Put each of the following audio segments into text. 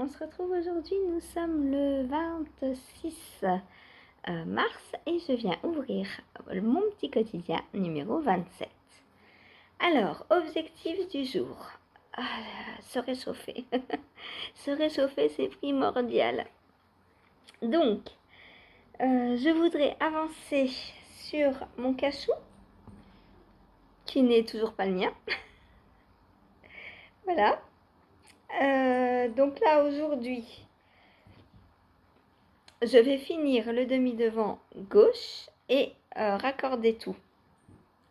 on se retrouve aujourd'hui, nous sommes le 26 mars et je viens ouvrir mon petit quotidien numéro 27. Alors, objectif du jour, se réchauffer. Se réchauffer, c'est primordial. Donc, je voudrais avancer sur mon cachou, qui n'est toujours pas le mien. Voilà. Donc là, aujourd'hui, je vais finir le demi-devant gauche et raccorder tout.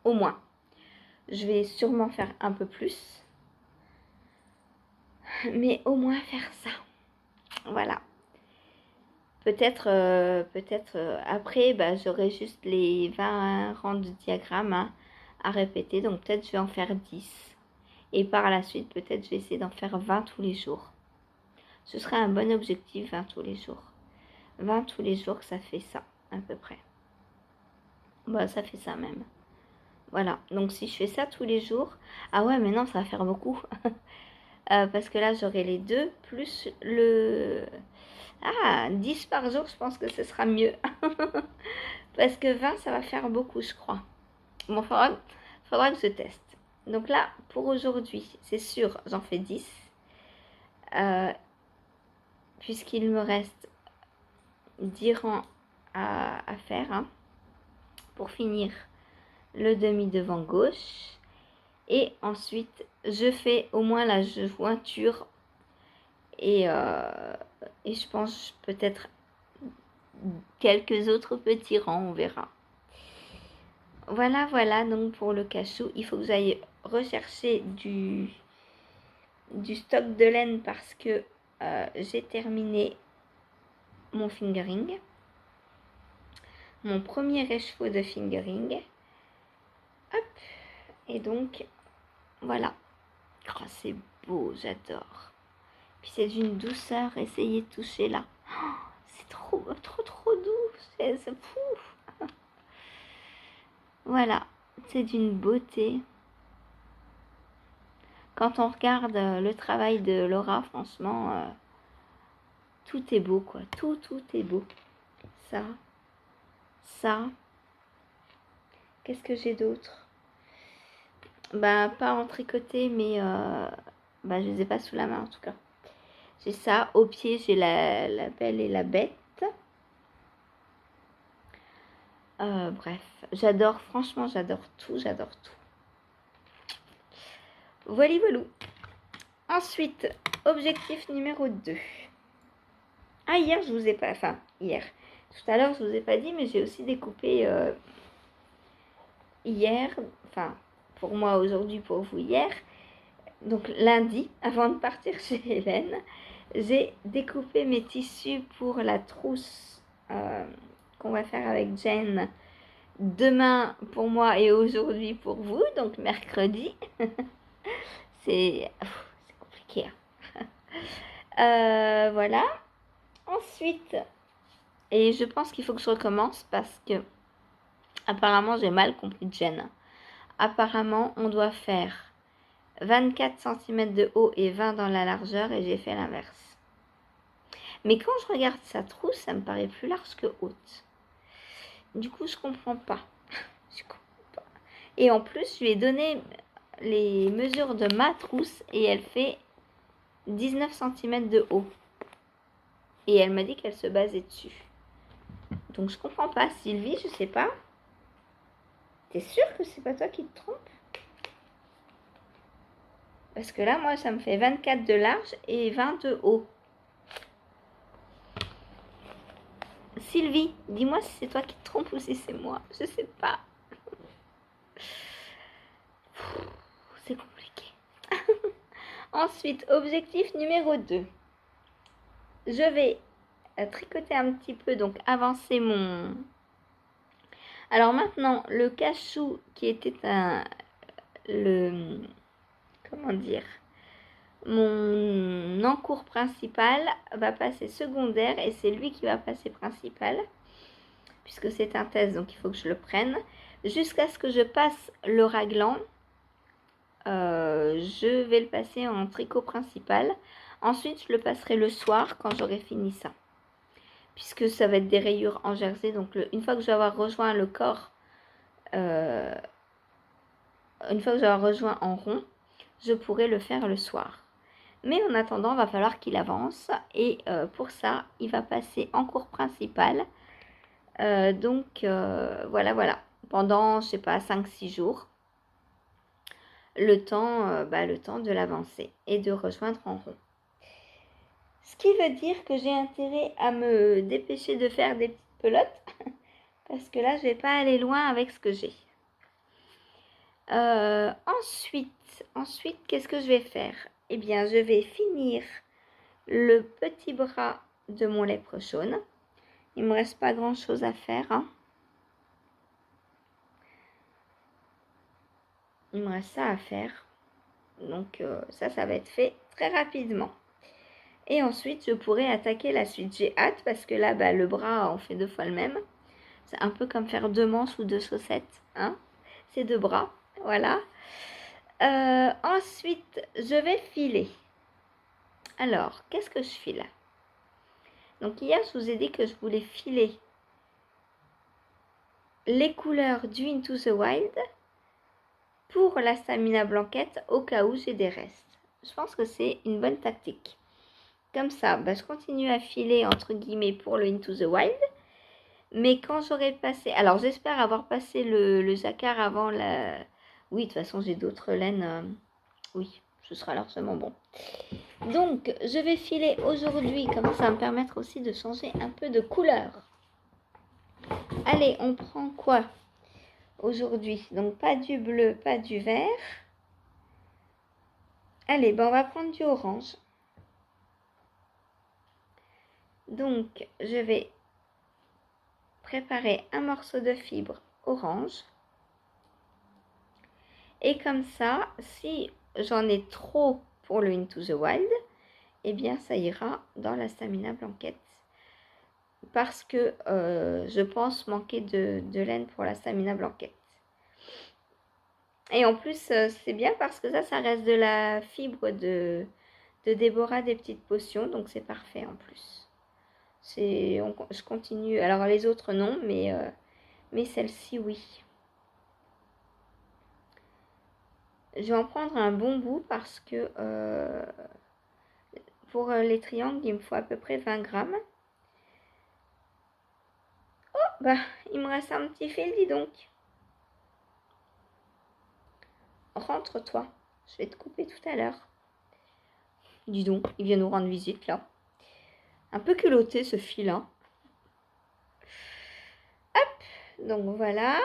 Au moins. Je vais sûrement faire un peu plus. Mais au moins faire ça. Voilà. Peut-être après, j'aurai juste les 20 rangs de diagrammes à répéter. Donc peut-être je vais en faire 10. Et par la suite, peut-être je vais essayer d'en faire 20 tous les jours. Ce serait un bon objectif, 20 tous les jours. 20 tous les jours, ça fait ça, à peu près. Ça fait ça même. Voilà, donc si je fais ça tous les jours... Ah ouais, mais non, ça va faire beaucoup. Parce que là, j'aurai les deux, plus le... 10 par jour, je pense que ce sera mieux. Parce que 20, ça va faire beaucoup, je crois. Bon, faudra que je teste. Donc là, pour aujourd'hui, c'est sûr, j'en fais 10. Puisqu'il me reste 10 rangs à faire pour finir le demi-devant gauche. Et ensuite, je fais au moins la jointure. Et je pense peut-être quelques autres petits rangs, on verra. Voilà, donc pour le cachou, il faut que j'aille rechercher du stock de laine parce que j'ai terminé mon fingering. Mon premier écheveau de fingering. Hop. Et donc, voilà. Oh, c'est beau, j'adore. Puis c'est d'une douceur, essayez de toucher là. Oh, c'est trop doux. C'est fou. Voilà, c'est d'une beauté. Quand on regarde le travail de Laura, franchement, tout est beau, quoi. Tout est beau. Ça. Qu'est-ce que j'ai d'autre? Pas en tricoté, mais je les ai pas sous la main en tout cas. J'ai ça. Au pied, j'ai la Belle et la Bête. Bref, franchement, j'adore tout. Voilà. Ensuite, objectif numéro 2. Hier, je vous ai pas... Enfin, hier. Tout à l'heure, je vous ai pas dit, mais j'ai aussi découpé hier. Enfin, pour moi aujourd'hui, pour vous hier. Donc lundi, avant de partir chez Hélène, j'ai découpé mes tissus pour la trousse qu'on va faire avec Jen demain pour moi et aujourd'hui pour vous, donc mercredi. C'est compliqué. Voilà. Ensuite, et je pense qu'il faut que je recommence parce que apparemment j'ai mal compris Jen. Apparemment, on doit faire 24 cm de haut et 20 dans la largeur et j'ai fait l'inverse. Mais quand je regarde sa trousse, ça me paraît plus large que haute. Du coup, je comprends pas. Et en plus, je lui ai donné les mesures de ma trousse et elle fait 19 cm de haut. Et elle m'a dit qu'elle se basait dessus. Donc, je comprends pas. Sylvie, je sais pas. T'es sûre que c'est pas toi qui te trompes? Parce que là, moi, ça me fait 24 de large et 20 de haut. Sylvie, dis-moi si c'est toi qui te trompes ou si c'est moi. Je sais pas. C'est compliqué. Ensuite, objectif numéro 2. Je vais tricoter un petit peu, donc avancer mon... Alors maintenant, le cachou qui était mon encours principal va passer secondaire et c'est lui qui va passer principal puisque c'est un test, donc il faut que je le prenne jusqu'à ce que je passe le raglan. Je vais le passer en tricot principal. Ensuite, je le passerai le soir quand j'aurai fini ça. Puisque ça va être des rayures en jersey. Donc, une fois que je vais avoir rejoint le corps, une fois que je vais avoir rejoint en rond, je pourrai le faire le soir. Mais en attendant, il va falloir qu'il avance. Et pour ça, il va passer en cours principal. Voilà. Pendant, je sais pas, 5-6 jours. Le temps de l'avancer et de rejoindre en rond. Ce qui veut dire que j'ai intérêt à me dépêcher de faire des petites pelotes. Parce que là, je vais pas aller loin avec ce que j'ai. Ensuite, qu'est-ce que je vais faire? Eh bien, je vais finir le petit bras de mon léprechaune. Il me reste pas grand chose à faire. Hein. Il me reste ça à faire. Donc ça va être fait très rapidement. Et ensuite, je pourrai attaquer la suite. J'ai hâte parce que là, le bras, on fait 2 fois le même. C'est un peu comme faire 2 manches ou 2 chaussettes. Hein, c'est 2 bras. Voilà. Ensuite, je vais filer. Alors, qu'est-ce que je file? Donc hier, je vous ai dit que je voulais filer les couleurs du Into the Wild pour la stamina blanquette au cas où j'ai des restes. Je pense que c'est une bonne tactique. Comme ça, je continue à filer entre guillemets pour le Into the Wild. Mais quand j'aurai passé... Alors j'espère avoir passé le jacquard avant la... Oui, de toute façon j'ai d'autres laines. Oui, ce sera largement bon. Donc je vais filer aujourd'hui. Comme ça va me permettre aussi de changer un peu de couleur. Allez, on prend quoi aujourd'hui? Donc pas du bleu, pas du vert. Allez, on va prendre du orange. Donc je vais préparer un morceau de fibre orange. Et comme ça, si j'en ai trop pour le Into the Wild, eh bien ça ira dans la stamina blanquette. Parce que je pense manquer de laine pour la stamina blanquette. Et en plus, c'est bien parce que ça reste de la fibre de Déborah des petites potions. Donc c'est parfait en plus. Je continue. Alors les autres non, mais celle-ci oui. Je vais en prendre un bon bout parce que pour les triangles, il me faut à peu près 20 grammes. Oh, il me reste un petit fil, dis donc. Rentre-toi. Je vais te couper tout à l'heure. Dis donc, il vient nous rendre visite, là. Un peu culotté, ce fil, hein. Hop, donc voilà.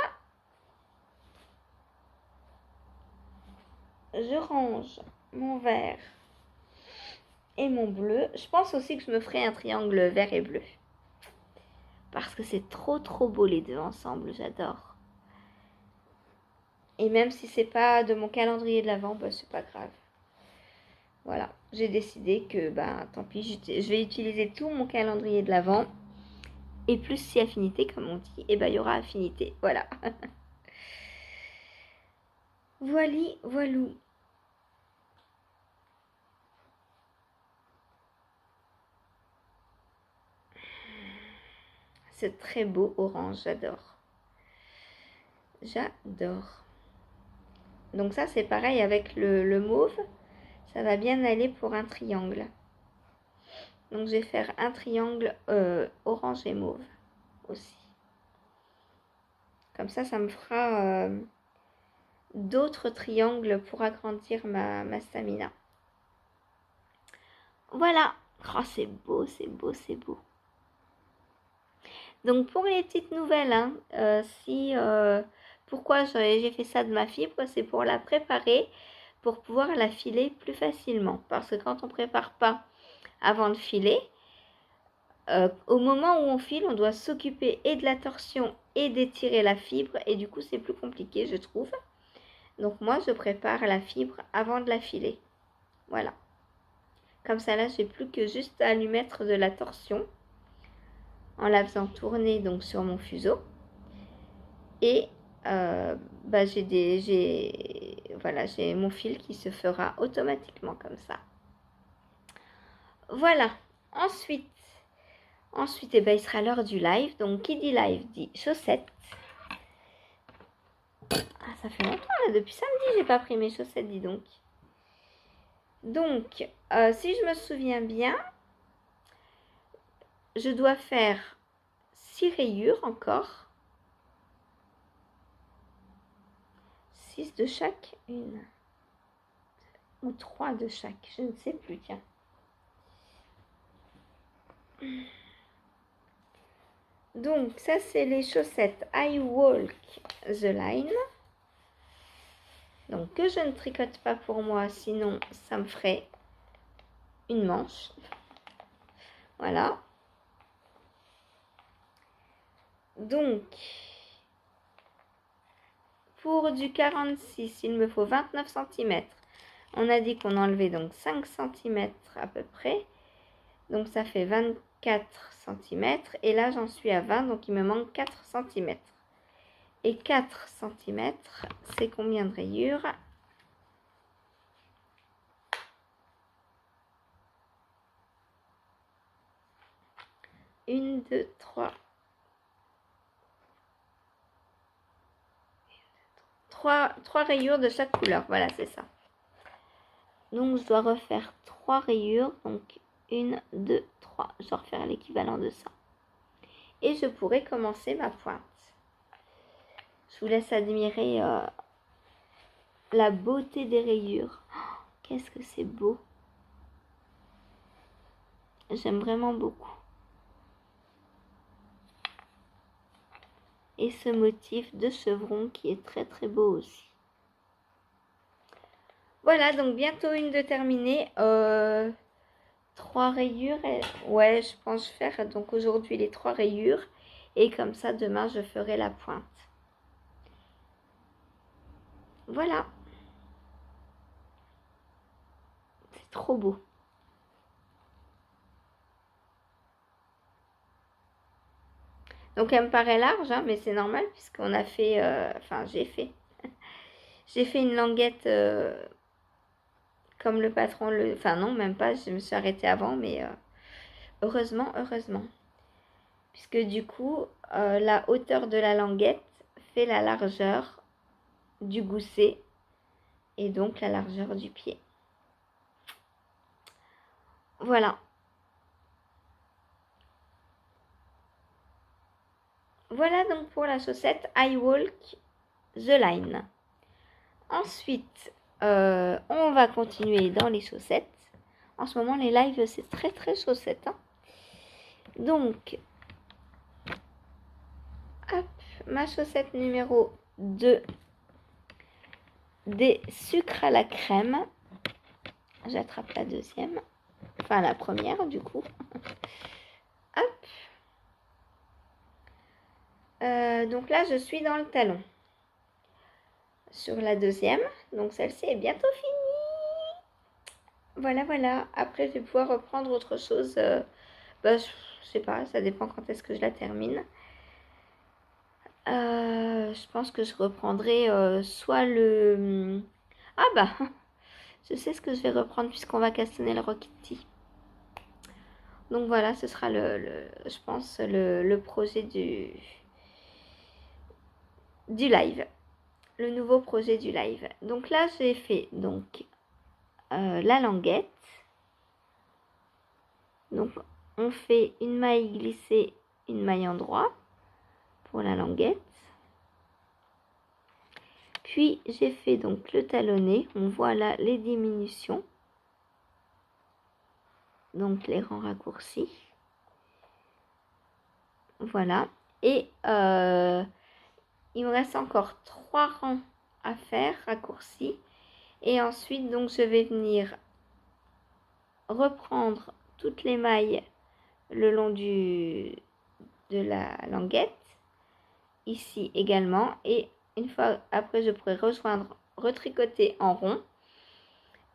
Je range mon vert et mon bleu. Je pense aussi que je me ferai un triangle vert et bleu. Parce que c'est trop beau les deux ensemble, j'adore. Et même si c'est pas de mon calendrier de l'Avent, c'est pas grave. Voilà, j'ai décidé que tant pis, je vais utiliser tout mon calendrier de l'Avent. Et plus si affinité, comme on dit, il y aura affinité. Voilà. Voilou. C'est très beau orange, j'adore. J'adore. Donc ça, c'est pareil avec le mauve. Ça va bien aller pour un triangle. Donc je vais faire un triangle orange et mauve aussi. Comme ça me fera d'autres triangles pour agrandir ma stamina. Voilà. Oh, c'est beau. Donc pour les petites nouvelles, pourquoi j'ai fait ça de ma fibre, c'est pour la préparer, pour pouvoir la filer plus facilement. Parce que quand on prépare pas avant de filer, au moment où on file, on doit s'occuper et de la torsion et d'étirer la fibre. Et du coup, c'est plus compliqué, je trouve. Donc moi, je prépare la fibre avant de la filer. Voilà. Comme ça, là, j'ai plus que juste à lui mettre de la torsion en la faisant tourner donc sur mon fuseau. Et j'ai mon fil qui se fera automatiquement comme ça. Voilà. Ensuite, eh ben, il sera l'heure du live. Donc, qui dit live dit chaussettes. Ah, ça fait longtemps là. Depuis samedi, j'ai pas pris mes chaussettes, dis donc. Donc, si je me souviens bien, je dois faire 6 rayures encore. 6 de chaque. Une. Ou 3 de chaque. Je ne sais plus, tiens. Donc, ça, c'est les chaussettes I Walk the Line. Donc, que je ne tricote pas pour moi, sinon ça me ferait une manche. Voilà. Donc, pour du 46, il me faut 29 cm. On a dit qu'on enlevait donc 5 cm à peu près. Donc, ça fait 24 cm. Et là, j'en suis à 20, donc il me manque 4 cm. Et 4 cm, c'est combien de rayures ? 1, 2, 3. 3 rayures de chaque couleur. Voilà, c'est ça. Donc, je dois refaire 3 rayures. Donc, 1, 2, 3. Je dois refaire l'équivalent de ça. Et je pourrai commencer ma pointe. Je vous laisse admirer la beauté des rayures. Oh, qu'est-ce que c'est beau. J'aime vraiment beaucoup. Et ce motif de chevron qui est très très beau aussi. Voilà, donc bientôt une de terminée. 3 rayures. Ouais, je pense faire donc aujourd'hui les 3 rayures. Et comme ça, demain, je ferai la pointe. Voilà. C'est trop beau. Donc, elle me paraît large, hein, mais c'est normal puisqu'on a fait... j'ai fait une languette comme le patron le... Enfin, non, même pas. Je me suis arrêtée avant, mais heureusement. Puisque du coup, la hauteur de la languette fait la largeur du gousset et donc la largeur du pied. Voilà. Voilà donc pour la chaussette I Walk the Line. Ensuite, on va continuer dans les chaussettes. En ce moment, les lives, c'est très très chaussettes. Hein. Donc, hop, ma chaussette numéro 2 des sucres à la crème. J'attrape la deuxième. Enfin, la première, du coup. Hop. Donc là, je suis dans le talon. Sur la deuxième. Donc, celle-ci est bientôt finie. Voilà. Après, je vais pouvoir reprendre autre chose. Je sais pas, ça dépend quand est-ce que je la termine. Je pense que je reprendrai soit le... Ah bah, je sais ce que je vais reprendre puisqu'on va cassonner le Rockity. Donc voilà, ce sera je pense, le projet du live. Le nouveau projet du live. Donc là, j'ai fait donc la languette. Donc, on fait une maille glissée, une maille endroit pour la languette. Puis, j'ai fait donc le talonné. On voit là les diminutions. Donc, les rangs raccourcis. Voilà. Et il me reste encore 3 rangs à faire raccourcis. Et ensuite, donc, je vais venir reprendre toutes les mailles le long de la languette. Ici également. Et une fois après, je pourrai retricoter en rond.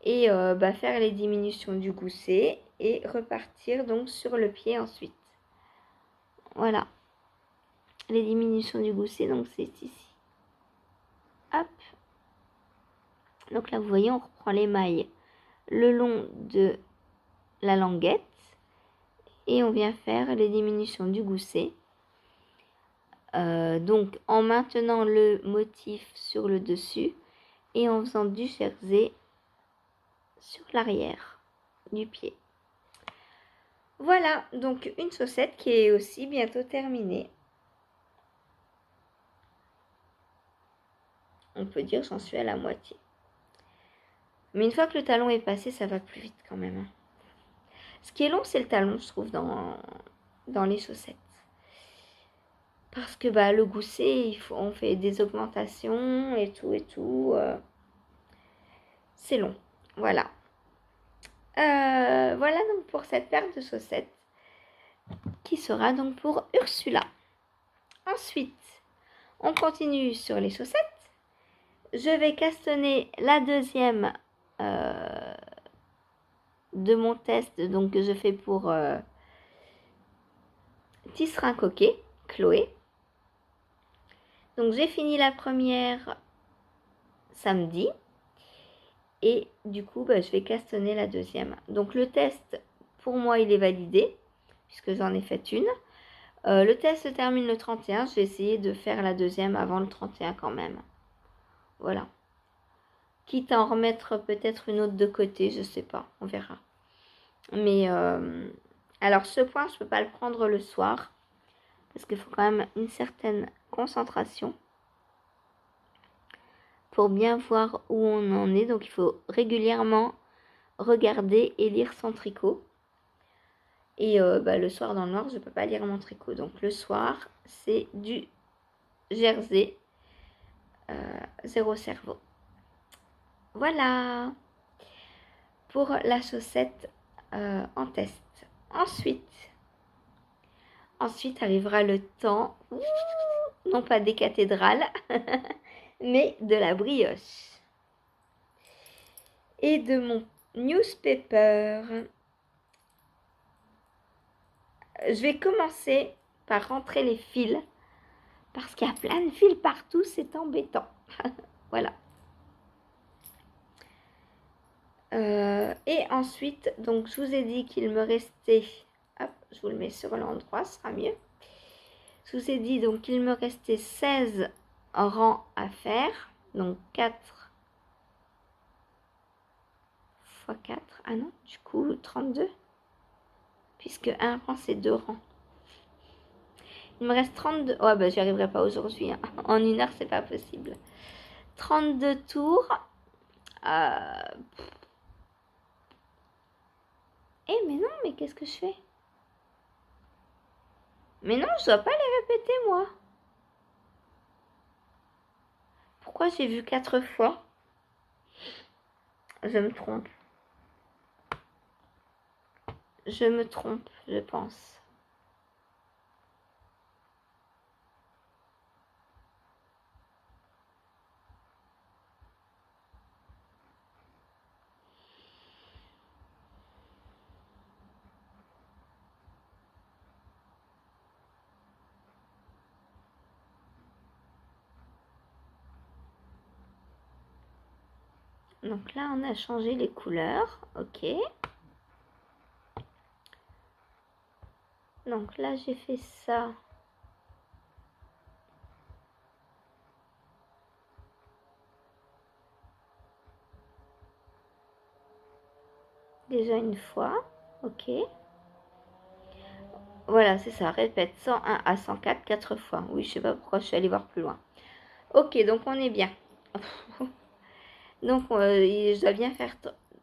Et faire les diminutions du gousset. Et repartir donc sur le pied ensuite. Voilà. Les diminutions du gousset, donc c'est ici. Hop. Donc là, vous voyez, on reprend les mailles le long de la languette et on vient faire les diminutions du gousset. Donc en maintenant le motif sur le dessus et en faisant du jersey sur l'arrière du pied. Voilà, donc une chaussette qui est aussi bientôt terminée. On peut dire j'en suis à la moitié. Mais une fois que le talon est passé, ça va plus vite quand même, hein. Ce qui est long, c'est le talon, je trouve, dans les chaussettes. Parce que le gousset, on fait des augmentations et tout. C'est long. Voilà. Voilà donc pour cette paire de chaussettes qui sera donc pour Ursula. Ensuite, on continue sur les chaussettes. Je vais castanner la deuxième de mon test donc que je fais pour Tisserin Coquet, Chloé. Donc j'ai fini la première samedi et du coup je vais castanner la deuxième. Donc le test pour moi il est validé puisque j'en ai fait une. Le test se termine le 31, je vais essayer de faire la deuxième avant le 31 quand même. Voilà. Quitte à en remettre peut-être une autre de côté, je sais pas, on verra. Mais alors ce point je peux pas le prendre le soir parce qu'il faut quand même une certaine concentration pour bien voir où on en est. Donc il faut régulièrement regarder et lire son tricot. Et le soir dans le noir, je ne peux pas lire mon tricot. Donc le soir, c'est du jersey, zéro cerveau. Voilà pour la chaussette en test. Ensuite arrivera le temps, non pas des cathédrales, mais de la brioche. Et de mon newspaper. Je vais commencer par rentrer les fils parce qu'il y a plein de fils partout, c'est embêtant. Voilà. Et ensuite, donc je vous ai dit qu'il me restait, hop, je vous le mets sur l'endroit, ce sera mieux. Je vous ai dit donc qu'il me restait 16 rangs à faire, donc 4 x 4, ah non, du coup 32, puisque un rang c'est 2 rangs. Il me reste 32, oh j'y arriverai pas aujourd'hui, hein. En une heure c'est pas possible. 32 tours. Mais non, mais qu'est-ce que je fais? Mais non, je dois pas les répéter, moi. Pourquoi j'ai vu 4 fois? Je me trompe. Je pense. Donc là, on a changé les couleurs. Ok. Donc là, j'ai fait ça. Déjà une fois. Ok. Voilà, c'est ça. Répète 101 à 104, 4 fois. Oui, je sais pas pourquoi je suis allée voir plus loin. Ok, donc on est bien. Donc, je dois bien faire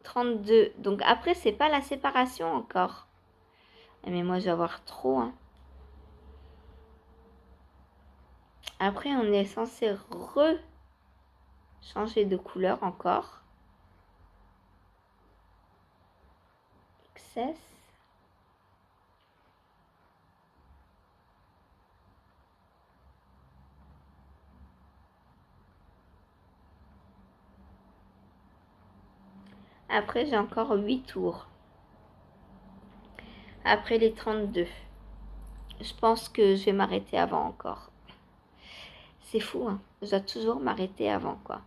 32. Donc après, c'est pas la séparation encore. Mais moi, je vais avoir trop, hein. Après, on est censé changer de couleur encore. Excess. Après, j'ai encore 8 tours. Après les 32. Je pense que je vais m'arrêter avant encore. C'est fou, hein. Je dois toujours m'arrêter avant, quoi.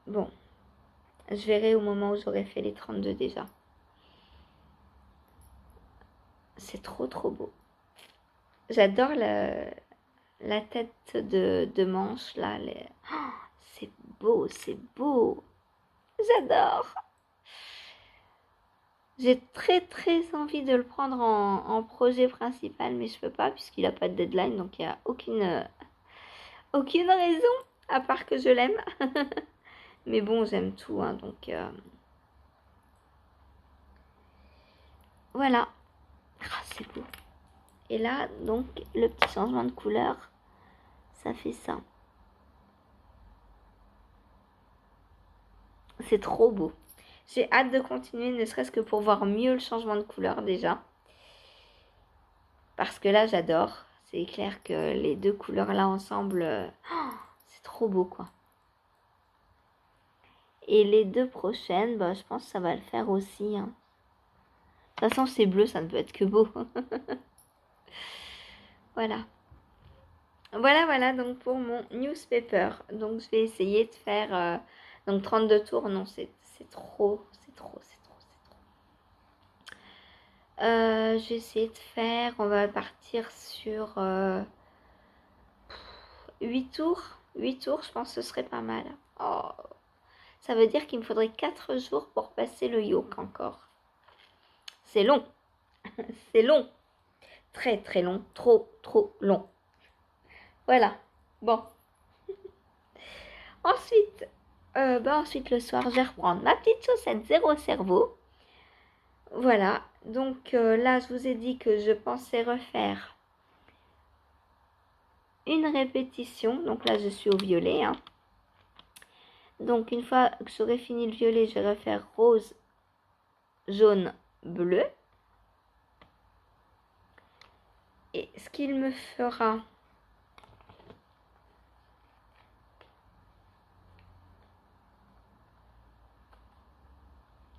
Bon. Je verrai au moment où j'aurai fait les 32 déjà. C'est trop trop beau. J'adore la tête de manche là. Oh, c'est beau, c'est beau. J'adore. J'ai très très envie de le prendre en projet principal, mais je peux pas puisqu'il n'a pas de deadline, donc il n'y a aucune raison, à part que je l'aime. Mais bon, j'aime tout, hein, donc voilà. Ah, c'est beau. Et là, donc, le petit changement de couleur, ça fait ça. C'est trop beau. J'ai hâte de continuer, ne serait-ce que pour voir mieux le changement de couleur déjà. Parce que là, j'adore. C'est clair que les deux couleurs là ensemble, c'est trop beau quoi. Et les deux prochaines, bah, je pense que ça va le faire aussi. Hein. De toute façon, c'est bleu, ça ne peut être que beau. Voilà. Voilà, donc pour mon newspaper. Donc, je vais essayer de faire... donc, 32 tours, non, c'est trop. Je vais essayer de faire... On va partir sur 8 tours. 8 tours, je pense que ce serait pas mal. Oh, ça veut dire qu'il me faudrait 4 jours pour passer le yoke encore. C'est long. C'est long. Très très long. Trop long. Voilà. Bon. Ensuite, ensuite le soir, je vais reprendre ma petite chaussette zéro cerveau. Voilà. Donc là, je vous ai dit que je pensais refaire une répétition. Donc là, je suis au violet. Hein. Donc une fois que j'aurai fini le violet, je vais refaire rose, jaune, bleu. Et ce qu'il me fera...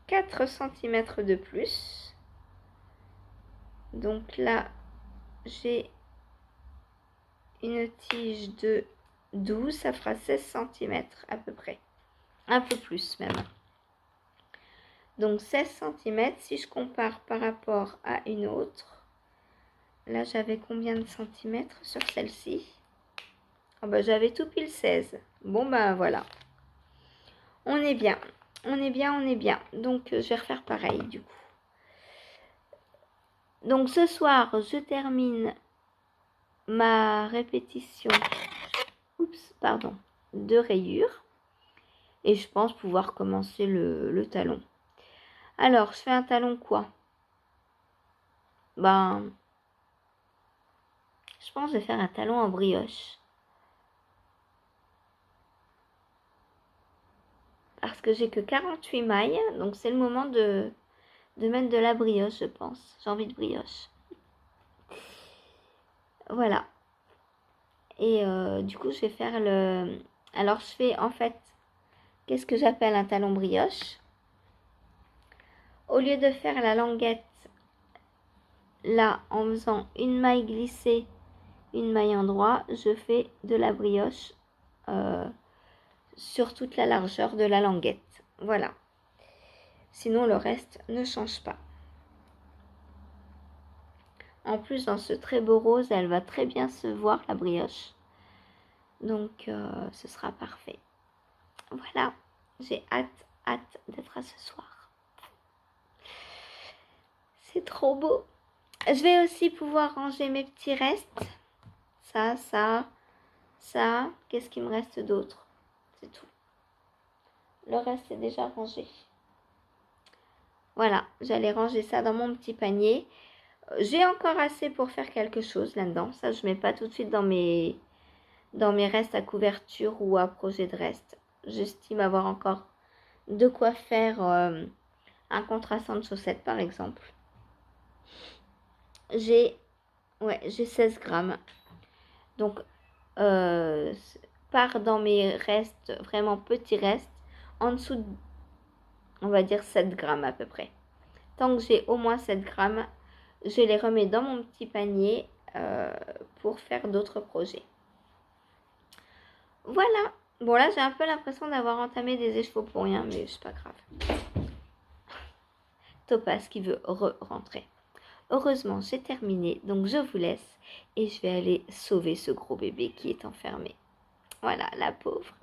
4 cm de plus. Donc là, j'ai une tige de 12, ça fera 16 cm à peu près. Un peu plus même. Donc 16 cm, si je compare par rapport à une autre, là j'avais combien de centimètres sur celle-ci? Oh bah, j'avais tout pile 16. Bon bah voilà. On est bien. On est bien. Donc je vais refaire pareil du coup. Donc ce soir, je termine ma répétition de rayures. Et je pense pouvoir commencer le talon. Alors, je fais un talon quoi? Ben, je pense que je vais faire un talon en brioche. Parce que j'ai que 48 mailles, donc c'est le moment de mettre de la brioche, je pense. J'ai envie de brioche. Voilà. Et du coup, je vais faire le... Alors, je fais en fait, qu'est-ce que j'appelle un talon brioche? Au lieu de faire la languette, là, en faisant une maille glissée, une maille endroit, je fais de la brioche sur toute la largeur de la languette. Voilà. Sinon, le reste ne change pas. En plus, dans ce très beau rose, elle va très bien se voir, la brioche. Donc, ce sera parfait. Voilà. J'ai hâte d'être à ce soir. C'est trop beau. Je vais aussi pouvoir ranger mes petits restes. Ça. Qu'est-ce qu'il me reste d'autre? C'est tout. Le reste est déjà rangé. Voilà, j'allais ranger ça dans mon petit panier. J'ai encore assez pour faire quelque chose là-dedans. Ça, je ne mets pas tout de suite dans mes restes à couverture ou à projet de reste. J'estime avoir encore de quoi faire un contrastant de chaussettes, par exemple. J'ai 16 grammes. Donc, part dans mes restes, vraiment petits restes, en dessous, on va dire 7 grammes à peu près. Tant que j'ai au moins 7 grammes, je les remets dans mon petit panier pour faire d'autres projets. Voilà. Bon, là, j'ai un peu l'impression d'avoir entamé des écheveaux pour rien, mais c'est pas grave. Topaz qui veut rentrer. Heureusement, j'ai terminé, donc je vous laisse et je vais aller sauver ce gros bébé qui est enfermé. Voilà, la pauvre.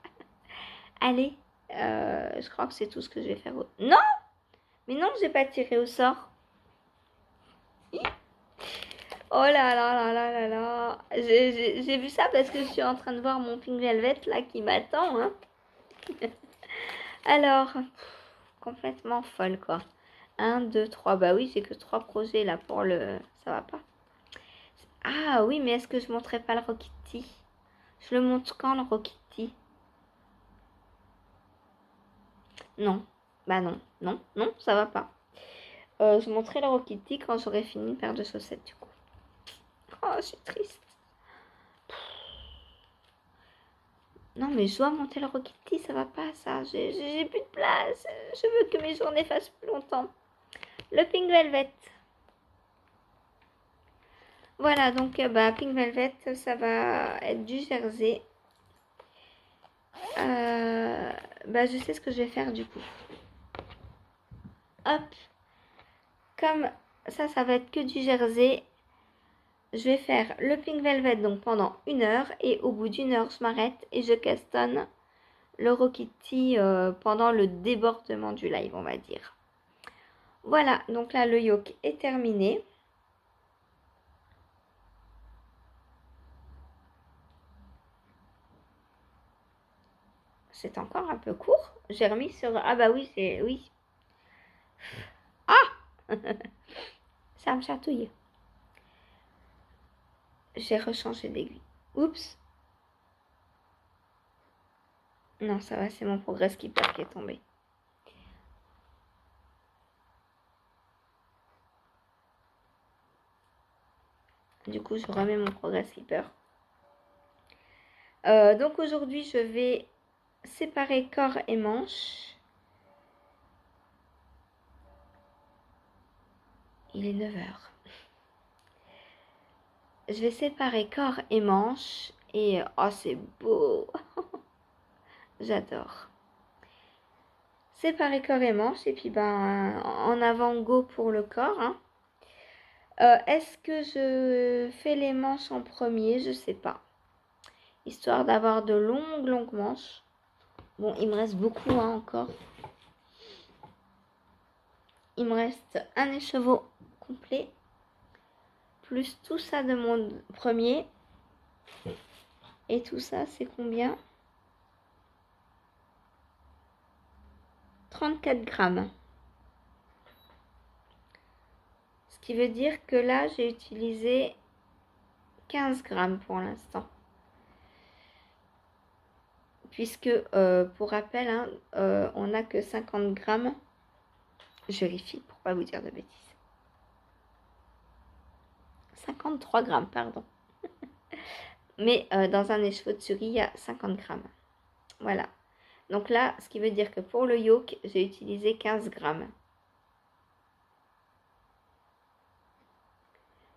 Allez, je crois que c'est tout ce que je vais faire. Non! Mais non, j'ai pas tiré au sort. Oh là là là là là là. J'ai vu ça parce que je suis en train de voir mon Pink Velvet là qui m'attend. Hein. Alors, complètement folle quoi. 1, 2, 3. Bah oui, j'ai que 3 projets là pour le... Ça va pas. Ah oui, mais est-ce que je montrerai pas le Rokiti? Je le montre quand le Rokiti? Non. Bah non, non, non, ça va pas. Je montrerai le Rokiti quand j'aurai fini une paire de chaussettes du coup. Oh, je suis triste. Non, mais je dois monter le Rokiti, ça va pas ça. J'ai plus de place. Je veux que mes journées fassent plus longtemps. Le Pink Velvet. Voilà, donc bah, Pink Velvet, ça va être du jersey. Bah, je sais ce que je vais faire du coup. Hop. Comme ça va être que du jersey. Je vais faire le Pink Velvet donc pendant 1 heure. Et au bout d'1 heure, je m'arrête et je castonne le Rokiti pendant le débordement du live, on va dire. Voilà, donc là, le yoke est terminé. C'est encore un peu court. J'ai remis sur... Ah bah oui, c'est... Oui. Ah ça me chatouille. J'ai rechangé d'aiguille. Oups. Non, ça va, c'est mon Progress Keeper qui est tombé. Du coup, je remets mon Progress Keeper. Donc aujourd'hui, je vais séparer corps et manches. Il est 9h. Je vais séparer corps et manches. Et oh, c'est beau. J'adore. Séparer corps et manches. Et puis, ben, en avant, go pour le corps. Hein. Est-ce que je fais les manches en premier? Je sais pas. Histoire d'avoir de longues manches. Bon, il me reste beaucoup hein, encore. Il me reste un écheveau complet. Plus tout ça de mon premier. Et tout ça, c'est combien? 34 grammes. Ce qui veut dire que là, j'ai utilisé 15 grammes pour l'instant. Puisque, pour rappel, hein, on n'a que 50 grammes. Je vérifie pour pas vous dire de bêtises. 53 grammes, pardon. Mais dans un écheveau de souris, il y a 50 grammes. Voilà. Donc là, ce qui veut dire que pour le yoke, j'ai utilisé 15 grammes.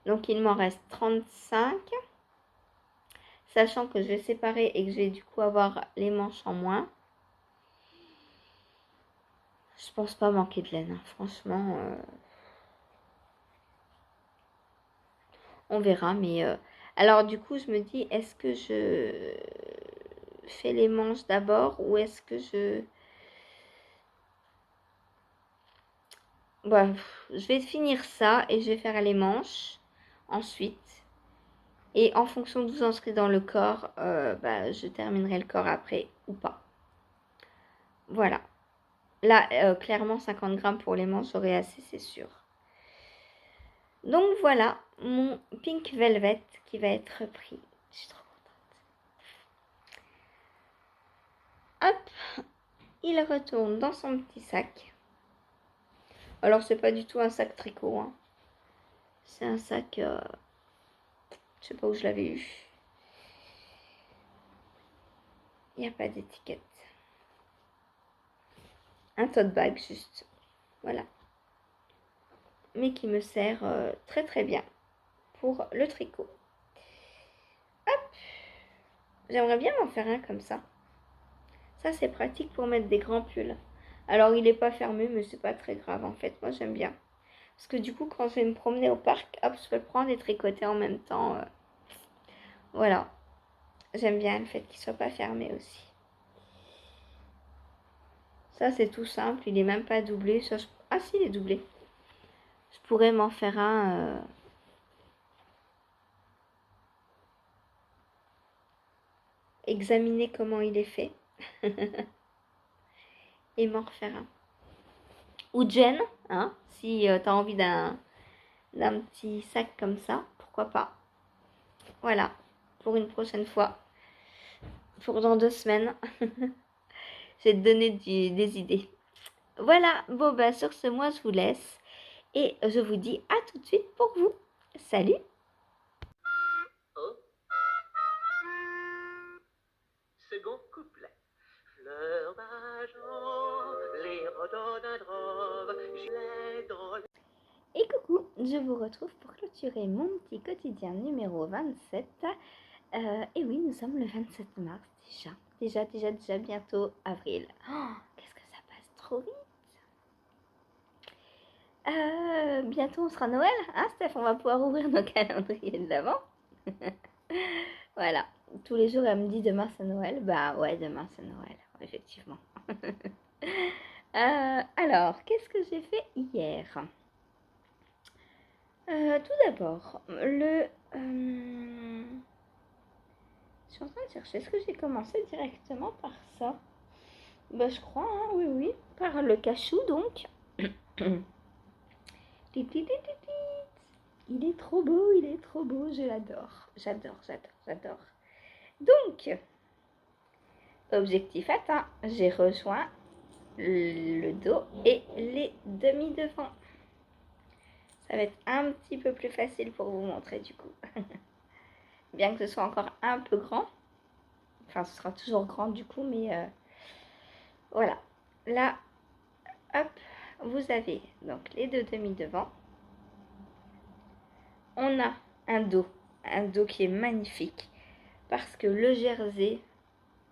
Donc il m'en reste 35. Sachant que je vais séparer et que je vais du coup avoir les manches en moins. Je pense pas manquer de laine. Hein. Franchement, on verra. Mais alors du coup, je me dis, est-ce que je fais les manches d'abord ou est-ce que je... Bah, je vais finir ça et je vais faire les manches ensuite. Et en fonction de vous en serez dans le corps, bah, je terminerai le corps après ou pas. Voilà. Là, clairement, 50 grammes pour les manches, j'aurai assez, c'est sûr. Donc voilà, mon Pink Velvet qui va être repris. Je suis trop contente. Hop, il retourne dans son petit sac. Alors, c'est pas du tout un sac tricot. Hein. C'est un sac... je sais pas où je l'avais eu. Il n'y a pas d'étiquette. Un tote bag, juste. Voilà. Mais qui me sert très très bien pour le tricot. Hop. J'aimerais bien m'en faire un comme ça. Ça, c'est pratique pour mettre des grands pulls. Alors, il n'est pas fermé, mais c'est pas très grave en fait. Moi, j'aime bien. Parce que du coup, quand je vais me promener au parc, hop, je peux le prendre et tricoter en même temps. Voilà. J'aime bien le fait qu'il soit pas fermé aussi. Ça, c'est tout simple. Il est même pas doublé. Ça, ah si, il est doublé. Je pourrais m'en faire un... examiner comment il est fait. Et m'en refaire un. Ou Jen, hein, si tu as envie d'un petit sac comme ça, pourquoi pas. Voilà, pour une prochaine fois. Pour dans 2 semaines. Je vais te donner des idées. Voilà, bon bah sur ce, moi je vous laisse. Et je vous dis à tout de suite pour vous. Salut! Second couplet. Fleurs d'argent, les rhododendrons, gilets dans... Et coucou, je vous retrouve pour clôturer mon petit quotidien numéro 27. Et oui, nous sommes le 27 mars déjà bientôt avril. Oh, qu'est-ce que ça passe trop vite! Bientôt on sera Noël, hein Steph? On va pouvoir ouvrir nos calendriers de l'avant. Voilà, tous les jours elle me dit demain c'est Noël. Bah ouais, demain c'est Noël, effectivement. Alors, qu'est-ce que j'ai fait hier? Tout d'abord, je suis en train de chercher, est-ce que j'ai commencé directement par ça? Bah je crois, hein, oui, oui, par le cachou donc. Il est trop beau, je l'adore. J'adore. Donc, objectif atteint, j'ai rejoint le dos et les demi-devants. Ça va être un petit peu plus facile pour vous montrer du coup. Bien que ce soit encore un peu grand. Enfin, ce sera toujours grand du coup, mais voilà. Là, hop, vous avez donc les deux demi-devants. On a un dos qui est magnifique. Parce que le jersey,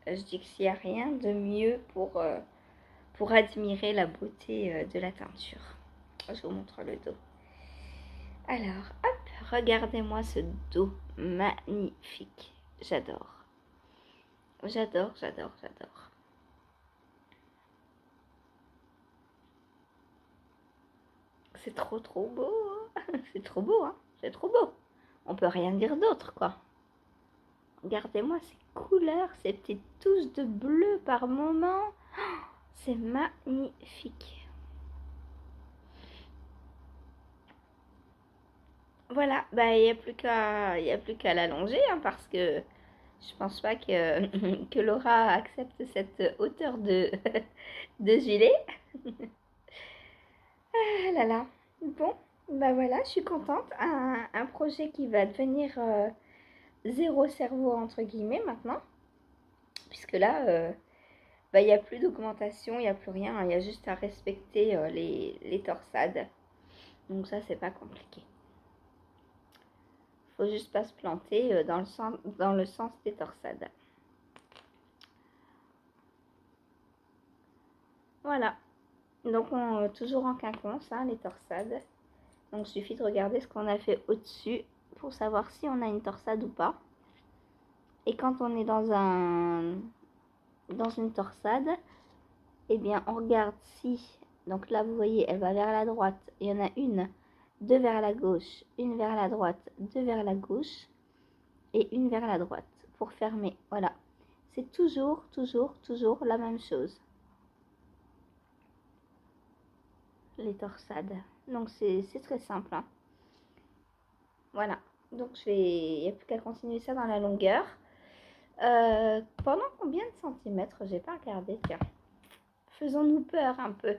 je dis qu'il n'y a rien de mieux pour admirer la beauté de la teinture. Je vous montre le dos. Alors, hop, regardez-moi ce dos magnifique. J'adore. C'est trop beau. C'est trop beau, hein. C'est trop beau. On peut rien dire d'autre, quoi. Regardez-moi ces couleurs, ces petites touches de bleu par moment. C'est magnifique. Voilà, bah il n'y a plus qu'à l'allonger, hein, parce que je pense pas que Laura accepte cette hauteur de, de gilet. Ah là là. Bon, bah voilà, je suis contente. Un projet qui va devenir zéro cerveau entre guillemets maintenant. Puisque là, bah, il n'y a plus d'augmentation, il n'y a plus rien. Il y a juste à respecter les torsades. Donc ça, c'est pas compliqué. Faut juste pas se planter dans le sens des torsades. Voilà. Donc toujours en quinconce, hein, les torsades. Donc il suffit de regarder ce qu'on a fait au-dessus pour savoir si on a une torsade ou pas. Et quand on est dans une torsade, eh bien on regarde si, donc là vous voyez, elle va vers la droite. Il y en a une, deux vers la gauche, une vers la droite, deux vers la gauche et une vers la droite pour fermer. Voilà. C'est toujours la même chose. Les torsades. Donc c'est très simple, hein. Voilà. Donc il n'y a plus qu'à continuer ça dans la longueur. Pendant combien de centimètres? J'ai pas regardé, tiens. Faisons-nous peur un peu.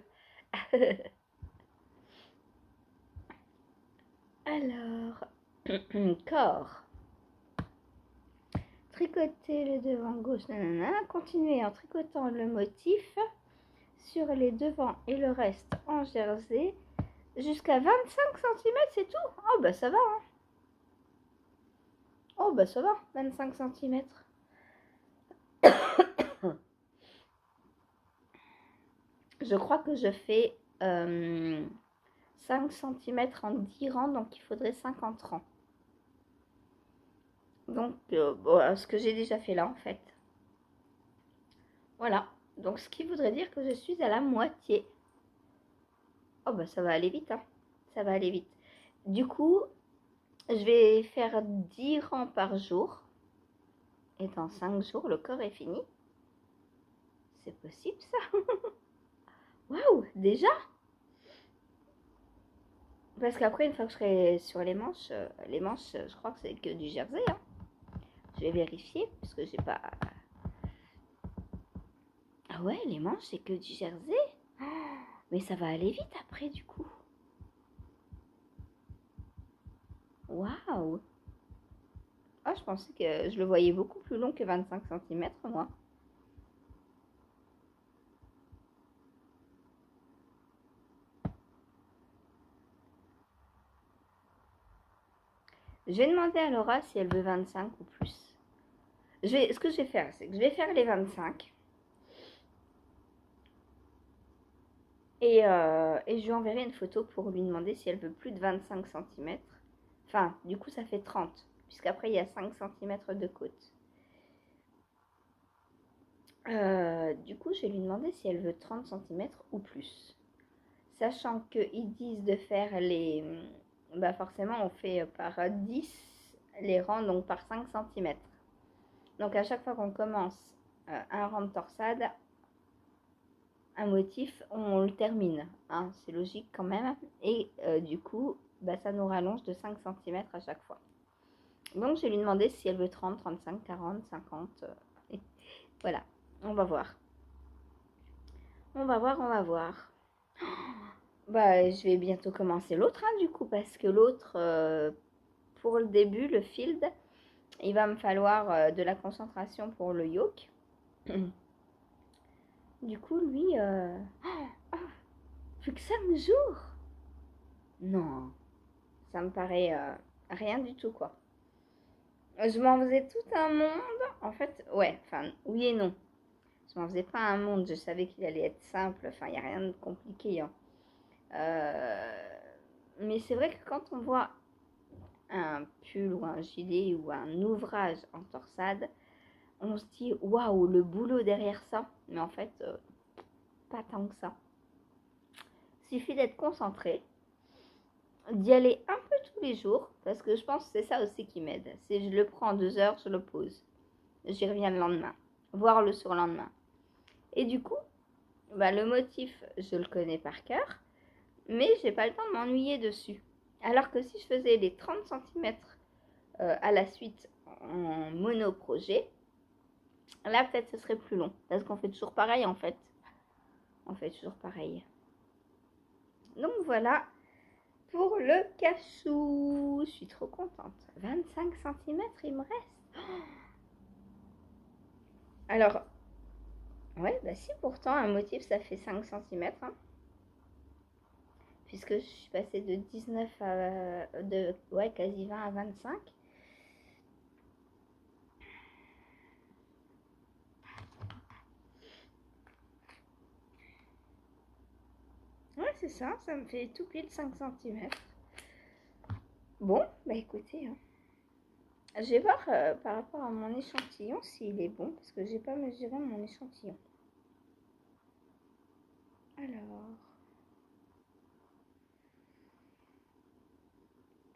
Alors, corps. Tricoter le devant gauche, nanana. Continuez en tricotant le motif sur les devants et le reste en jersey jusqu'à 25 cm, c'est tout. Oh bah ça va, hein. Oh bah ça va, 25 cm. Je crois que je fais 5 cm en 10 rangs, donc il faudrait 50 rangs. Donc, bon, ce que j'ai déjà fait là, en fait. Voilà. Donc, ce qui voudrait dire que je suis à la moitié. Oh, bah, ça va aller vite, hein. Ça va aller vite. Du coup, je vais faire 10 rangs par jour. Et dans 5 jours, le corps est fini. C'est possible, ça? Waouh, déjà? Parce qu'après, une fois que je serai sur les manches, je crois que c'est que du jersey, hein. Je vais vérifier, parce que j'ai pas... Ah ouais, les manches, c'est que du jersey. Oh, mais ça va aller vite après, du coup. Waouh. Ah, je pensais que je le voyais beaucoup plus long que 25 cm, moi. Je vais demander à Laura si elle veut 25 ou plus. Ce que je vais faire, c'est que je vais faire les 25. Et je lui enverrai une photo pour lui demander si elle veut plus de 25 cm. Enfin, du coup, ça fait 30, puisqu'après, il y a 5 cm de côte. Du coup, je vais lui demander si elle veut 30 cm ou plus. Sachant qu'ils disent de faire les... Bah forcément, on fait par 10 les rangs, donc par 5 cm. Donc à chaque fois qu'on commence un rang de torsade, un motif, on le termine. Hein, c'est logique quand même. Et du coup, bah, ça nous rallonge de 5 cm à chaque fois. Donc je vais lui demander si elle veut 30, 35, 40, 50. Et voilà, on va voir. On va voir, on va voir. Bah, je vais bientôt commencer l'autre, hein, du coup, parce que l'autre, pour le début, le field, il va me falloir de la concentration pour le yoke. Du coup, lui, plus que 5 jours. Non, ça me paraît rien du tout, quoi. Je m'en faisais tout un monde. En fait, ouais, enfin, oui et non. Je m'en faisais pas un monde. Je savais qu'il allait être simple. Enfin, il n'y a rien de compliqué, hein. Mais c'est vrai que quand on voit un pull ou un gilet ou un ouvrage en torsade, on se dit waouh, le boulot derrière ça. Mais en fait, pas tant que ça. Il suffit d'être concentré, d'y aller un peu tous les jours, parce que je pense que c'est ça aussi qui m'aide. C'est je le prends 2 heures, je le pose. J'y reviens le lendemain, voire le surlendemain. Et du coup, bah, le motif, je le connais par cœur, mais j'ai pas le temps de m'ennuyer dessus. Alors que si je faisais les 30 cm à la suite en mono-projet, là peut-être ce serait plus long, parce qu'on fait toujours pareil en fait. On fait toujours pareil. Donc voilà pour le cachou. Je suis trop contente. 25 cm il me reste. Alors, ouais, bah si pourtant un motif ça fait 5 cm. Hein. Puisque je suis passée de 19 à... ouais, quasi 20 à 25. Ouais, c'est ça, ça me fait tout pile 5 cm. Bon, bah écoutez, hein. Je vais voir par rapport à mon échantillon s'il est bon, parce que j'ai pas mesuré mon échantillon. Alors...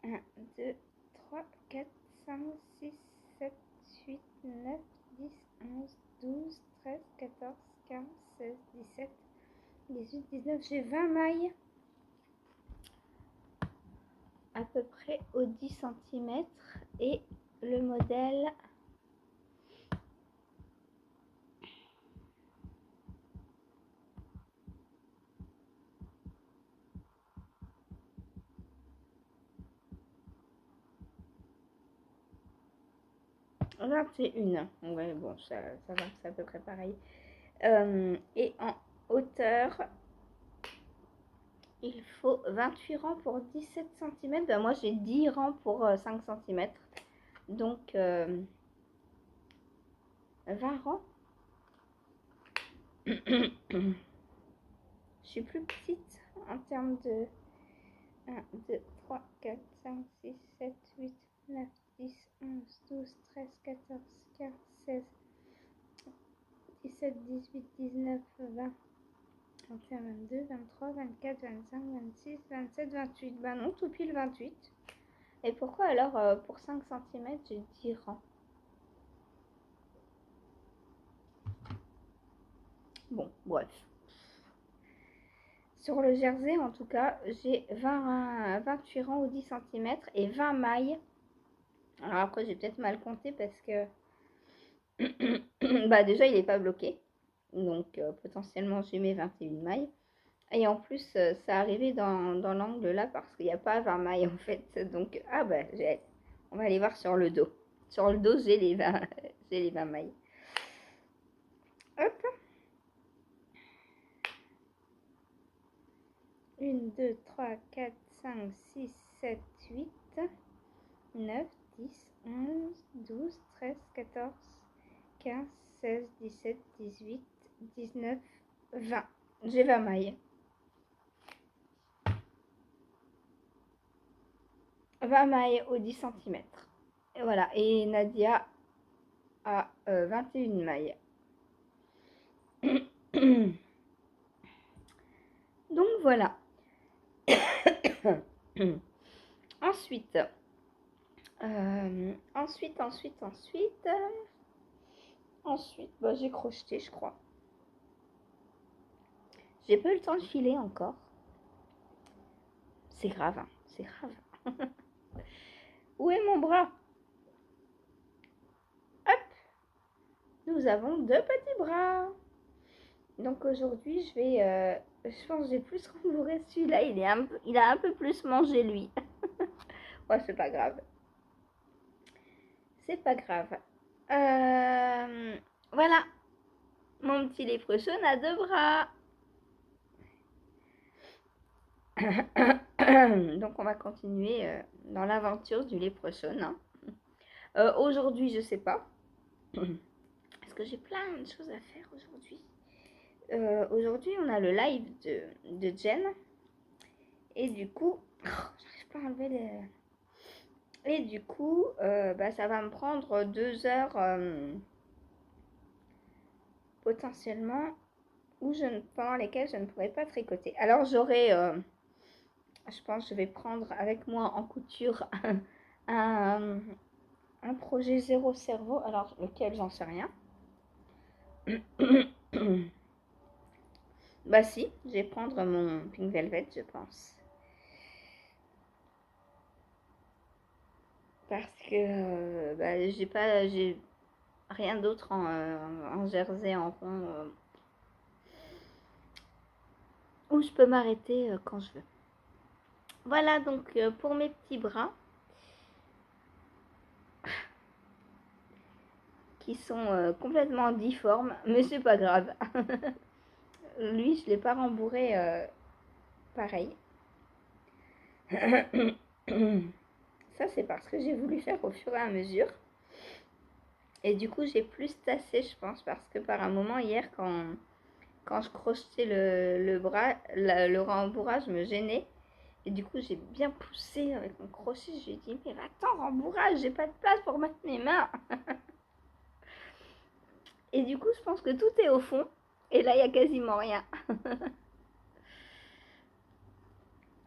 1, 2, 3, 4, 5, 6, 7, 8, 9, 10, 11, 12, 13, 14, 15, 16, 17, 18, 19, j'ai 20 mailles. À peu près au 10 cm et le modèle là c'est une. Ouais, bon, ça va, c'est à peu près pareil. Et en hauteur, il faut 28 rangs pour 17 cm. Ben, moi, j'ai 10 rangs pour 5 cm. Donc, 20 rangs. Je suis plus petite en termes de... 1, 2, 3, 4, 5, 6, 7, 8, 9, 10, 11, 12, 13, 14, 15, 16, 17, 18, 19, 20, 21, 22, 23, 24, 25, 26, 27, 28. Ben non, tout pile 28. Et pourquoi alors pour 5 cm j'ai 10 rangs? Bon, bref. Sur le jersey, en tout cas, j'ai 28 rangs ou 10 cm et 20 mailles. Alors après, j'ai peut-être mal compté parce que bah déjà, il n'est pas bloqué. Donc, potentiellement, j'ai mes 21 mailles. Et en plus, ça arrivait dans l'angle là parce qu'il n'y a pas 20 mailles en fait. Donc, ah bah, on va aller voir sur le dos. Sur le dos, j'ai les 20, j'ai les 20 mailles. Hop. 1, 2, 3, 4, 5, 6, 7, 8, 9, 10, 11, 12, 13, 14, 15, 16, 17, 18, 19, 20. J'ai 20 mailles. 20 mailles au 10 cm. Et voilà. Et Nadia a 21 mailles. Donc voilà. Ensuite, bah, j'ai crocheté, je crois. J'ai pas eu le temps de filer encore. C'est grave, hein, c'est grave. Où est mon bras? Hop, nous avons 2 petits bras. Donc aujourd'hui, je pense que j'ai plus rembourré celui-là. Il a un peu plus mangé lui. Ouais, c'est pas grave. C'est pas grave. Voilà. Mon petit léprechaun a 2 bras. Donc on va continuer dans l'aventure du léprechaun. Hein. Aujourd'hui, je sais pas. Parce que j'ai plein de choses à faire aujourd'hui. Aujourd'hui, on a le live de Jen. Et du coup, j'arrive pas à enlever les... Et du coup, bah, ça va me prendre 2 heures potentiellement pendant lesquelles je ne pourrai pas tricoter. Alors j'aurai, je pense que je vais prendre avec moi en couture un projet zéro cerveau. Alors lequel, j'en sais rien. Bah si, je vais prendre mon Pink Velvet, je pense. Parce que bah, j'ai rien d'autre en jersey en rond où je peux m'arrêter quand je veux. Voilà donc pour mes petits bras qui sont complètement difformes, mais c'est pas grave. Lui, je l'ai pas rembourré pareil. Ça, c'est parce que j'ai voulu faire au fur et à mesure. Et du coup, j'ai plus tassé, je pense, parce que par un moment, hier, quand je crochetais le bras, le rembourrage me gênait. Et du coup, j'ai bien poussé avec mon crochet. Je lui ai dit, mais attends, rembourrage, j'ai pas de place pour mettre mes mains. Et du coup, je pense que tout est au fond. Et là, il n'y a quasiment rien.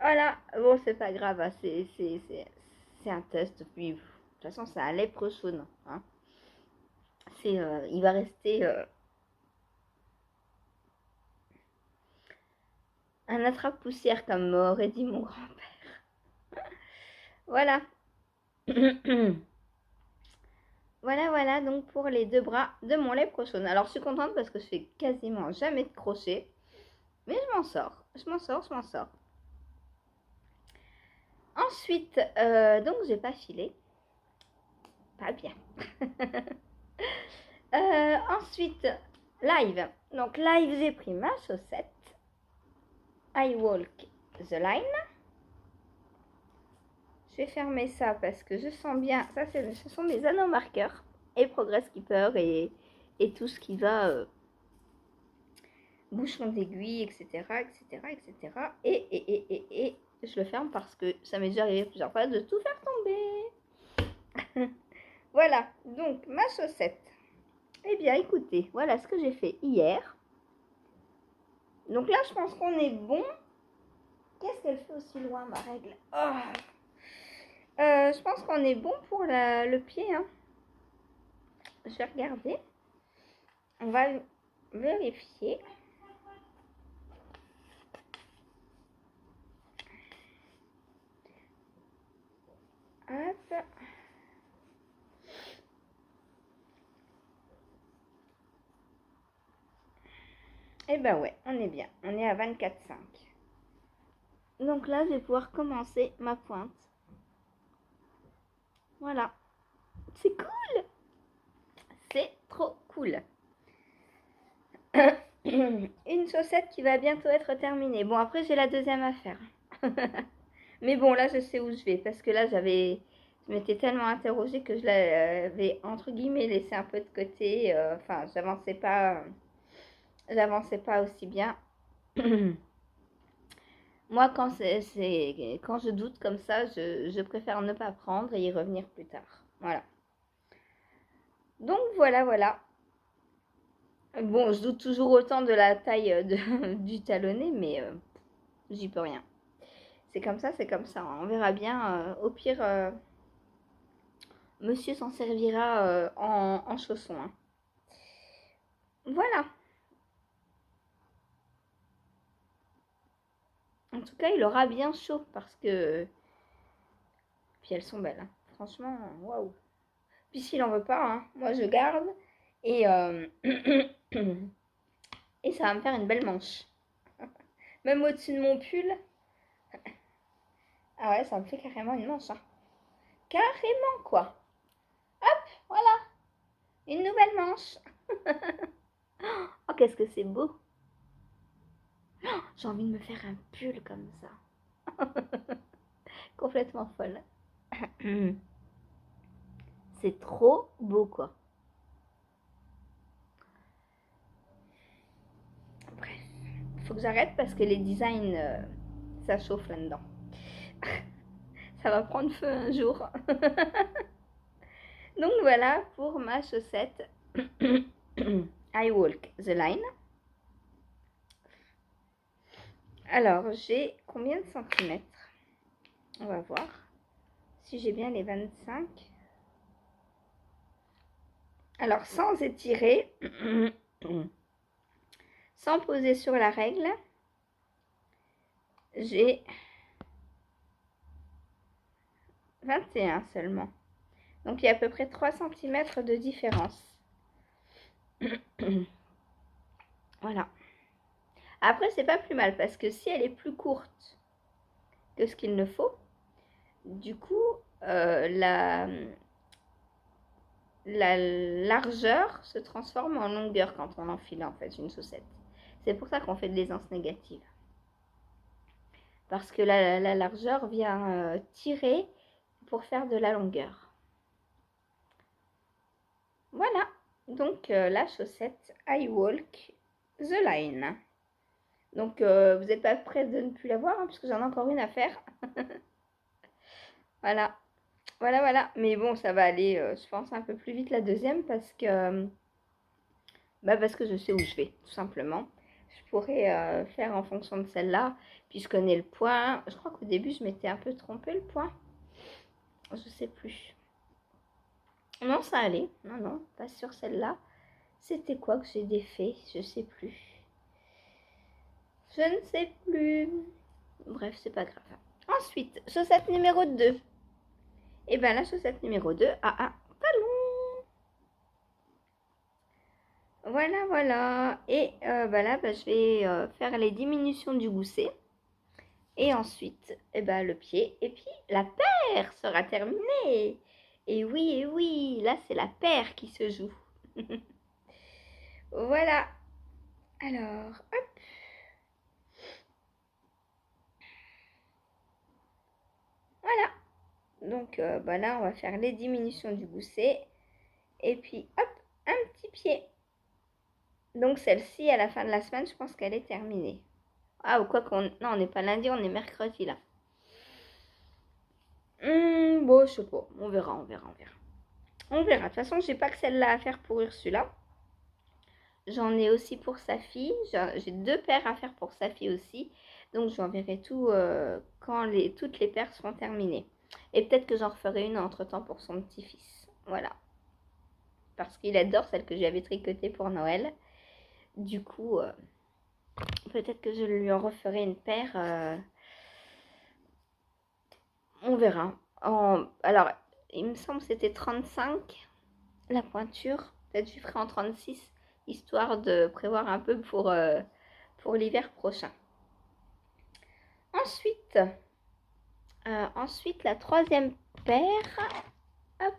Voilà. Bon, c'est pas grave. Hein. C'est un test. Puis, de toute façon, c'est un léprechaun. Hein. Il va rester un attrape-poussière, comme m'aurait dit mon grand-père. Voilà. Voilà donc pour les 2 bras de mon léprechaun. Alors je suis contente parce que je fais quasiment jamais de crochet. Mais je m'en sors. Ensuite, donc j'ai pas filé. Pas bien. Ensuite, live. Donc live, j'ai pris ma chaussette. I walk the line. Je vais fermer ça parce que je sens bien. Ça, ce sont mes anneaux marqueurs. Et Progress Keeper et tout ce qui va. Bouchon d'aiguille, etc., etc., etc. Et je le ferme parce que ça m'est déjà arrivé plusieurs fois de tout faire tomber. Voilà, donc ma chaussette. Eh bien, écoutez, voilà ce que j'ai fait hier. Donc là, je pense qu'on est bon. Qu'est-ce qu'elle fait aussi loin, ma règle? Je pense qu'on est bon pour le pied. Hein. Je vais regarder. On va vérifier. Hop. Eh ben ouais, on est bien. On est à 24,5. Donc là, je vais pouvoir commencer ma pointe. Voilà. C'est cool. C'est trop cool. Une chaussette qui va bientôt être terminée. Bon, après, j'ai la deuxième à faire. Mais bon, là, je sais où je vais. Parce que là, je m'étais tellement interrogée que je l'avais, entre guillemets, laissé un peu de côté. Enfin, j'avançais pas aussi bien. Moi, quand je doute comme ça, je préfère ne pas prendre et y revenir plus tard. Voilà. Donc, voilà. Bon, je doute toujours autant de la taille du talonnet, mais j'y peux rien. C'est comme ça, hein. On verra bien. Au pire, monsieur s'en servira en chaussons. Hein. Voilà. En tout cas, il aura bien chaud parce que... Puis elles sont belles. Hein. Franchement, waouh. Puis s'il en veut pas, hein, moi je garde. Et, et ça va me faire une belle manche. Même au-dessus de mon pull. Ah ouais, ça me fait carrément une manche. Hein. Carrément, quoi. Hop, voilà. Une nouvelle manche. Oh, qu'est-ce que c'est beau. Oh, j'ai envie de me faire un pull comme ça. Complètement folle. C'est trop beau, quoi. Bref, il faut que j'arrête parce que les designs, ça chauffe là-dedans. Ça va prendre feu un jour. Donc voilà pour ma chaussette I Walk the Line. Alors, j'ai combien de centimètres? On va voir si j'ai bien les 25. Alors, sans étirer, sans poser sur la règle, j'ai 21 seulement. Donc, il y a à peu près 3 cm de différence. Voilà. Après, c'est pas plus mal parce que si elle est plus courte que ce qu'il ne faut, du coup, la largeur se transforme en longueur quand on enfile en fait une chaussette. C'est pour ça qu'on fait de l'aisance négative. Parce que la largeur vient tirer pour faire de la longueur. Voilà, donc la chaussette I Walk the Line. Donc vous n'êtes pas prêts de ne plus la voir, hein, parce que j'en ai encore une à faire. Voilà. Mais bon, ça va aller, je pense, un peu plus vite la deuxième parce que je sais où je vais, tout simplement. Je pourrais faire en fonction de celle-là. Puis je connais le point. Je crois qu'au début, je m'étais un peu trompée le point. Je sais plus. Non, ça allait. Non, pas sur celle-là. C'était quoi que j'ai défait? Je sais plus. Je ne sais plus. Bref, c'est pas grave. Ensuite, chaussette numéro 2. Et bien la chaussette numéro 2 a un talon. Voilà. Et là, je vais faire les diminutions du gousset. Et ensuite, le pied. Et puis, la paire sera terminée. Et oui, là, c'est la paire qui se joue. Voilà. Alors, hop. Voilà. Donc, là, on va faire les diminutions du gousset. Et puis, hop, un petit pied. Donc, celle-ci, à la fin de la semaine, je pense qu'elle est terminée. Ah, ou quoi qu'on... Non, on n'est pas lundi, on est mercredi, là. bon, je sais pas. On verra, on verra, on verra. On verra. De toute façon, j'ai pas que celle-là à faire pour Ursula. J'en ai aussi pour sa fille. J'ai 2 paires à faire pour sa fille aussi. Donc, j'enverrai tout quand toutes les paires seront terminées. Et peut-être que j'en referai une entre-temps pour son petit-fils. Voilà. Parce qu'il adore celle que j'avais tricotée pour Noël. Du coup, peut-être que je lui en referai une paire. On verra. Alors, il me semble que c'était 35 la pointure. Peut-être que je ferai en 36, histoire de prévoir un peu pour l'hiver prochain. Ensuite, la 3e paire. Hop.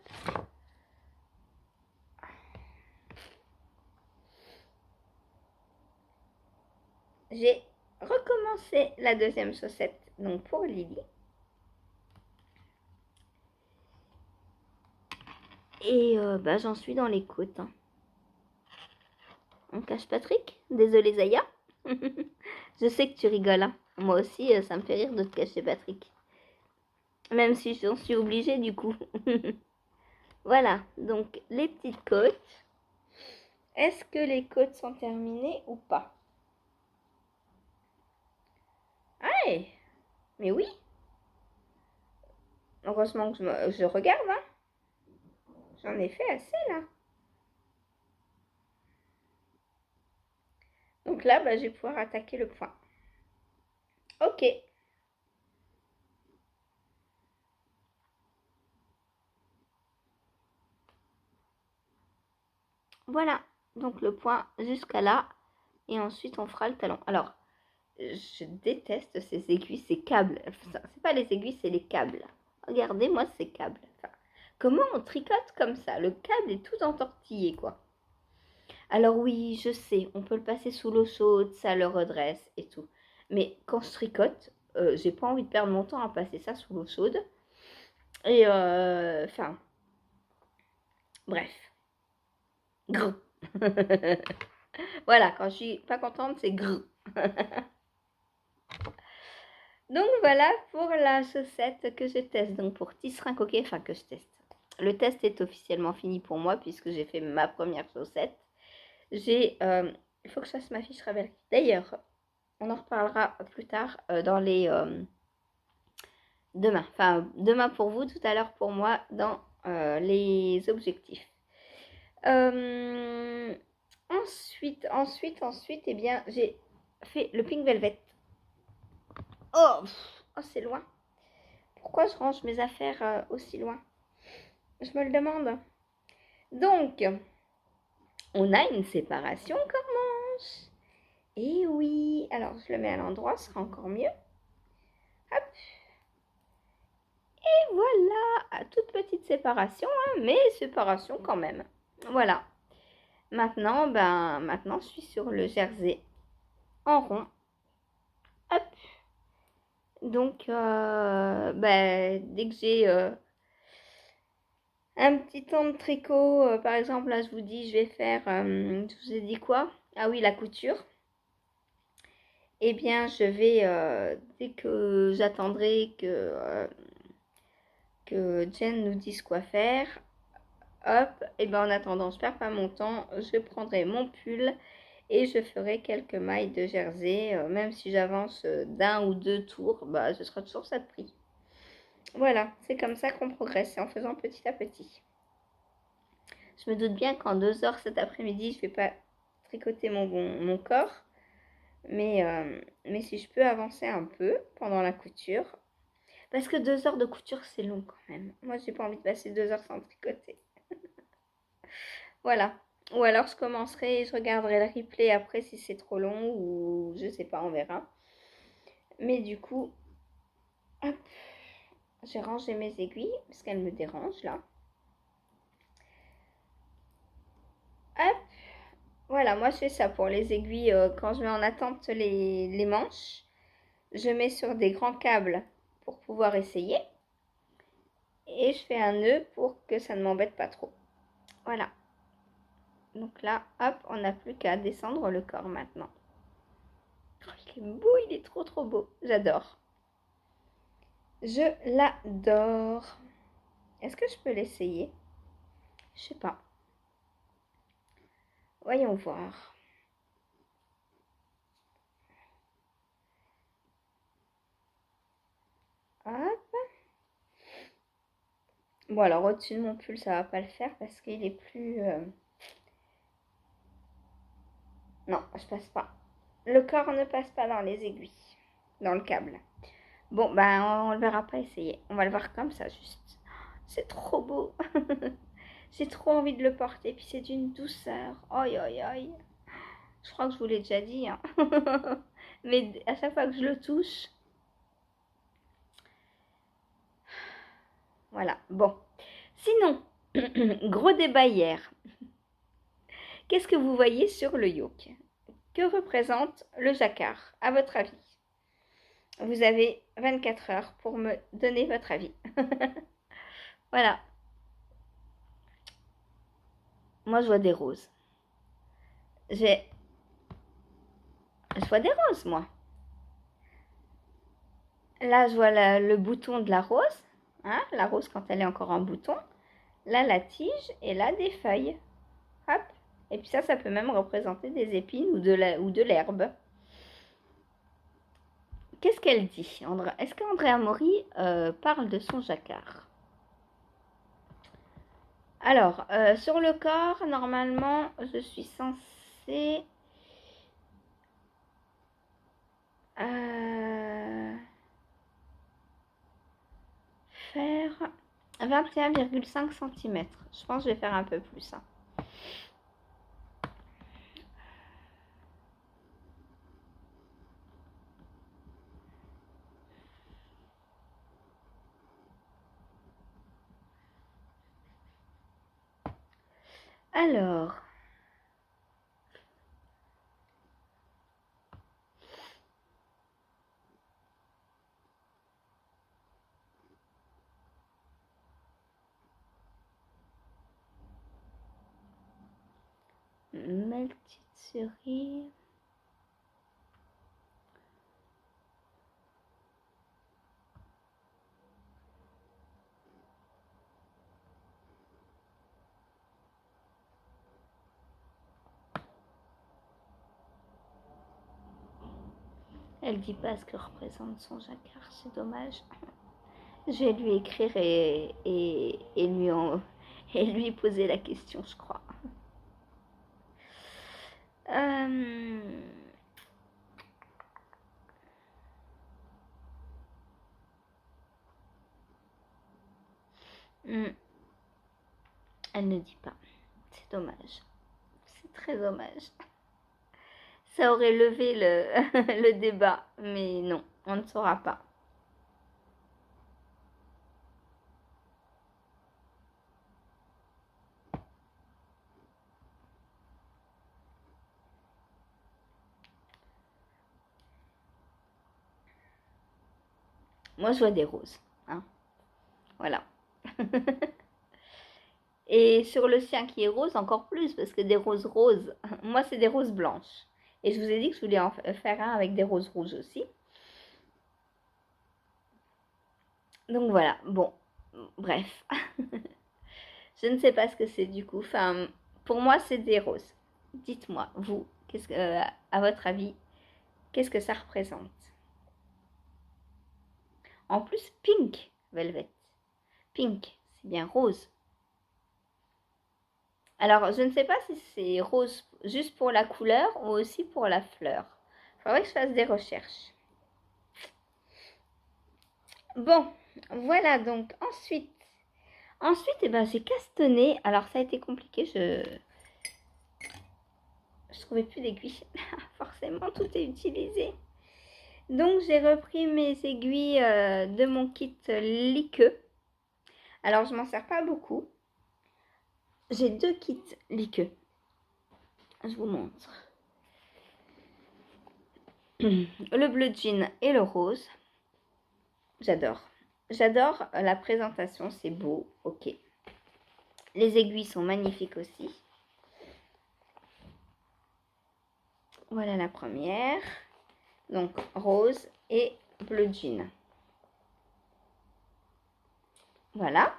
J'ai recommencé la 2e chaussette, donc pour Lily. Et j'en suis dans les côtes. Hein. On cache Patrick? Désolée Zaya. Je sais que tu rigoles. Hein. Moi aussi, ça me fait rire de te cacher Patrick. Même si j'en suis obligée du coup. Voilà, donc les petites côtes. Est-ce que les côtes sont terminées ou pas? Ah, mais oui. Heureusement que je regarde. Hein. J'en ai fait assez là. Donc là, je vais pouvoir attaquer le point. Ok. Voilà. Donc le point jusqu'à là. Et ensuite, on fera le talon. Alors, je déteste ces aiguilles, ces câbles. Enfin, c'est pas les aiguilles, c'est les câbles. Regardez-moi ces câbles. Enfin, comment on tricote comme ça? Le câble est tout entortillé, quoi. Alors oui, je sais, on peut le passer sous l'eau chaude, ça le redresse et tout. Mais quand je tricote, j'ai pas envie de perdre mon temps à passer ça sous l'eau chaude. Et enfin, bref. Grrr. Voilà, quand je suis pas contente, c'est grrr. Donc voilà pour la chaussette que je teste. Donc pour tisserand coquet, enfin que je teste. Le test est officiellement fini pour moi puisque j'ai fait ma première chaussette. Il faut que je fasse ma fiche Ravelry. D'ailleurs, on en reparlera plus tard dans les... demain. Enfin, demain pour vous, tout à l'heure pour moi dans les objectifs. Ensuite, eh bien, j'ai fait le Pink Velvet. Oh, c'est loin. Pourquoi je range mes affaires aussi loin? Je me le demande. Donc, on a une séparation corps manche. Et oui, alors je le mets à l'endroit, ce sera encore mieux. Hop. Et voilà, toute petite séparation, hein, mais séparation quand même. Voilà. Maintenant, je suis sur le jersey en rond. Hop. Donc, dès que j'ai un petit temps de tricot, par exemple, là, je vous dis, je vais faire, je vous ai dit quoi? Ah oui, la couture. Eh bien, je vais, dès que j'attendrai que Jen nous dise quoi faire, hop, et en attendant, je perds pas mon temps, je prendrai mon pull et je ferai quelques mailles de jersey, même si j'avance d'1 ou 2 tours, ce sera toujours ça de prix. Voilà, c'est comme ça qu'on progresse, c'est en faisant petit à petit. Je me doute bien qu'en 2 heures cet après-midi, je ne vais pas tricoter mon corps, mais si je peux avancer un peu pendant la couture, parce que 2 heures de couture, c'est long quand même. Moi, j'ai pas envie de passer 2 heures sans tricoter. Voilà. Ou alors je commencerai et je regarderai le replay après si c'est trop long ou je sais pas, on verra. Mais du coup, hop, j'ai rangé mes aiguilles parce qu'elles me dérangent là. Hop, voilà, moi je fais ça pour les aiguilles quand je mets en attente les manches. Je mets sur des grands câbles pour pouvoir essayer. Et je fais un nœud pour que ça ne m'embête pas trop. Voilà. Donc là, hop, on n'a plus qu'à descendre le corps maintenant. Oh, il est beau, il est trop beau. J'adore. Je l'adore. Est-ce que je peux l'essayer? Je sais pas. Voyons voir. Hop. Bon, alors au-dessus de mon pull, ça va pas le faire parce qu'il est plus... Non, je passe pas. Le corps ne passe pas dans les aiguilles, dans le câble. Bon, ben, on le verra pas essayer. On va le voir comme ça, juste. C'est trop beau. J'ai trop envie de le porter. Puis c'est d'une douceur. Aïe, aïe, aïe. Je crois que je vous l'ai déjà dit. Hein. Mais à chaque fois que je le touche... Voilà, bon. Sinon, gros débat hier. Qu'est-ce que vous voyez sur le yoke? Que représente le jacquard, à votre avis? Vous avez 24 heures pour me donner votre avis. Voilà. Moi, je vois des roses. Je vois des roses, moi. Là, je vois le bouton de la rose. Hein, la rose quand elle est encore en bouton. Là, la tige et là, des feuilles. Hop. Et puis ça peut même représenter des épines ou de l'herbe. Qu'est-ce qu'elle dit? Est-ce qu'Andrea Mori parle de son jacquard? Alors, sur le corps, normalement, je suis censée... faire 21,5 cm. Je pense que je vais faire un peu plus. Hein. Alors, Melted cerise. Elle dit pas ce que représente son jacquard, c'est dommage. Je vais lui écrire et lui poser la question, je crois. Elle ne dit pas. C'est dommage. C'est très dommage. Ça aurait levé le débat, mais non, on ne saura pas. Moi, je vois des roses. Hein. Voilà. Et sur le sien qui est rose, encore plus, parce que des roses roses, moi, c'est des roses blanches. Et je vous ai dit que je voulais en faire un avec des roses rouges aussi. Donc voilà, bon, bref. Je ne sais pas ce que c'est du coup. Enfin, pour moi, c'est des roses. Dites-moi, vous, à votre avis, qu'est-ce que ça représente? En plus, pink, velvet. Pink, c'est bien rose. Alors, je ne sais pas si c'est rose juste pour la couleur ou aussi pour la fleur. Il faudrait que je fasse des recherches. Bon, voilà donc. Ensuite, eh ben, j'ai castanné. Alors, ça a été compliqué. Je trouvais plus d'aiguilles. Forcément, tout est utilisé. Donc, j'ai repris mes aiguilles de mon kit liqueux. Alors, je m'en sers pas beaucoup. J'ai 2 kits liqueux. Je vous montre. Le bleu jean et le rose. J'adore. J'adore la présentation, c'est beau, ok. Les aiguilles sont magnifiques aussi. Voilà la première. Donc, rose et bleu jean. Voilà.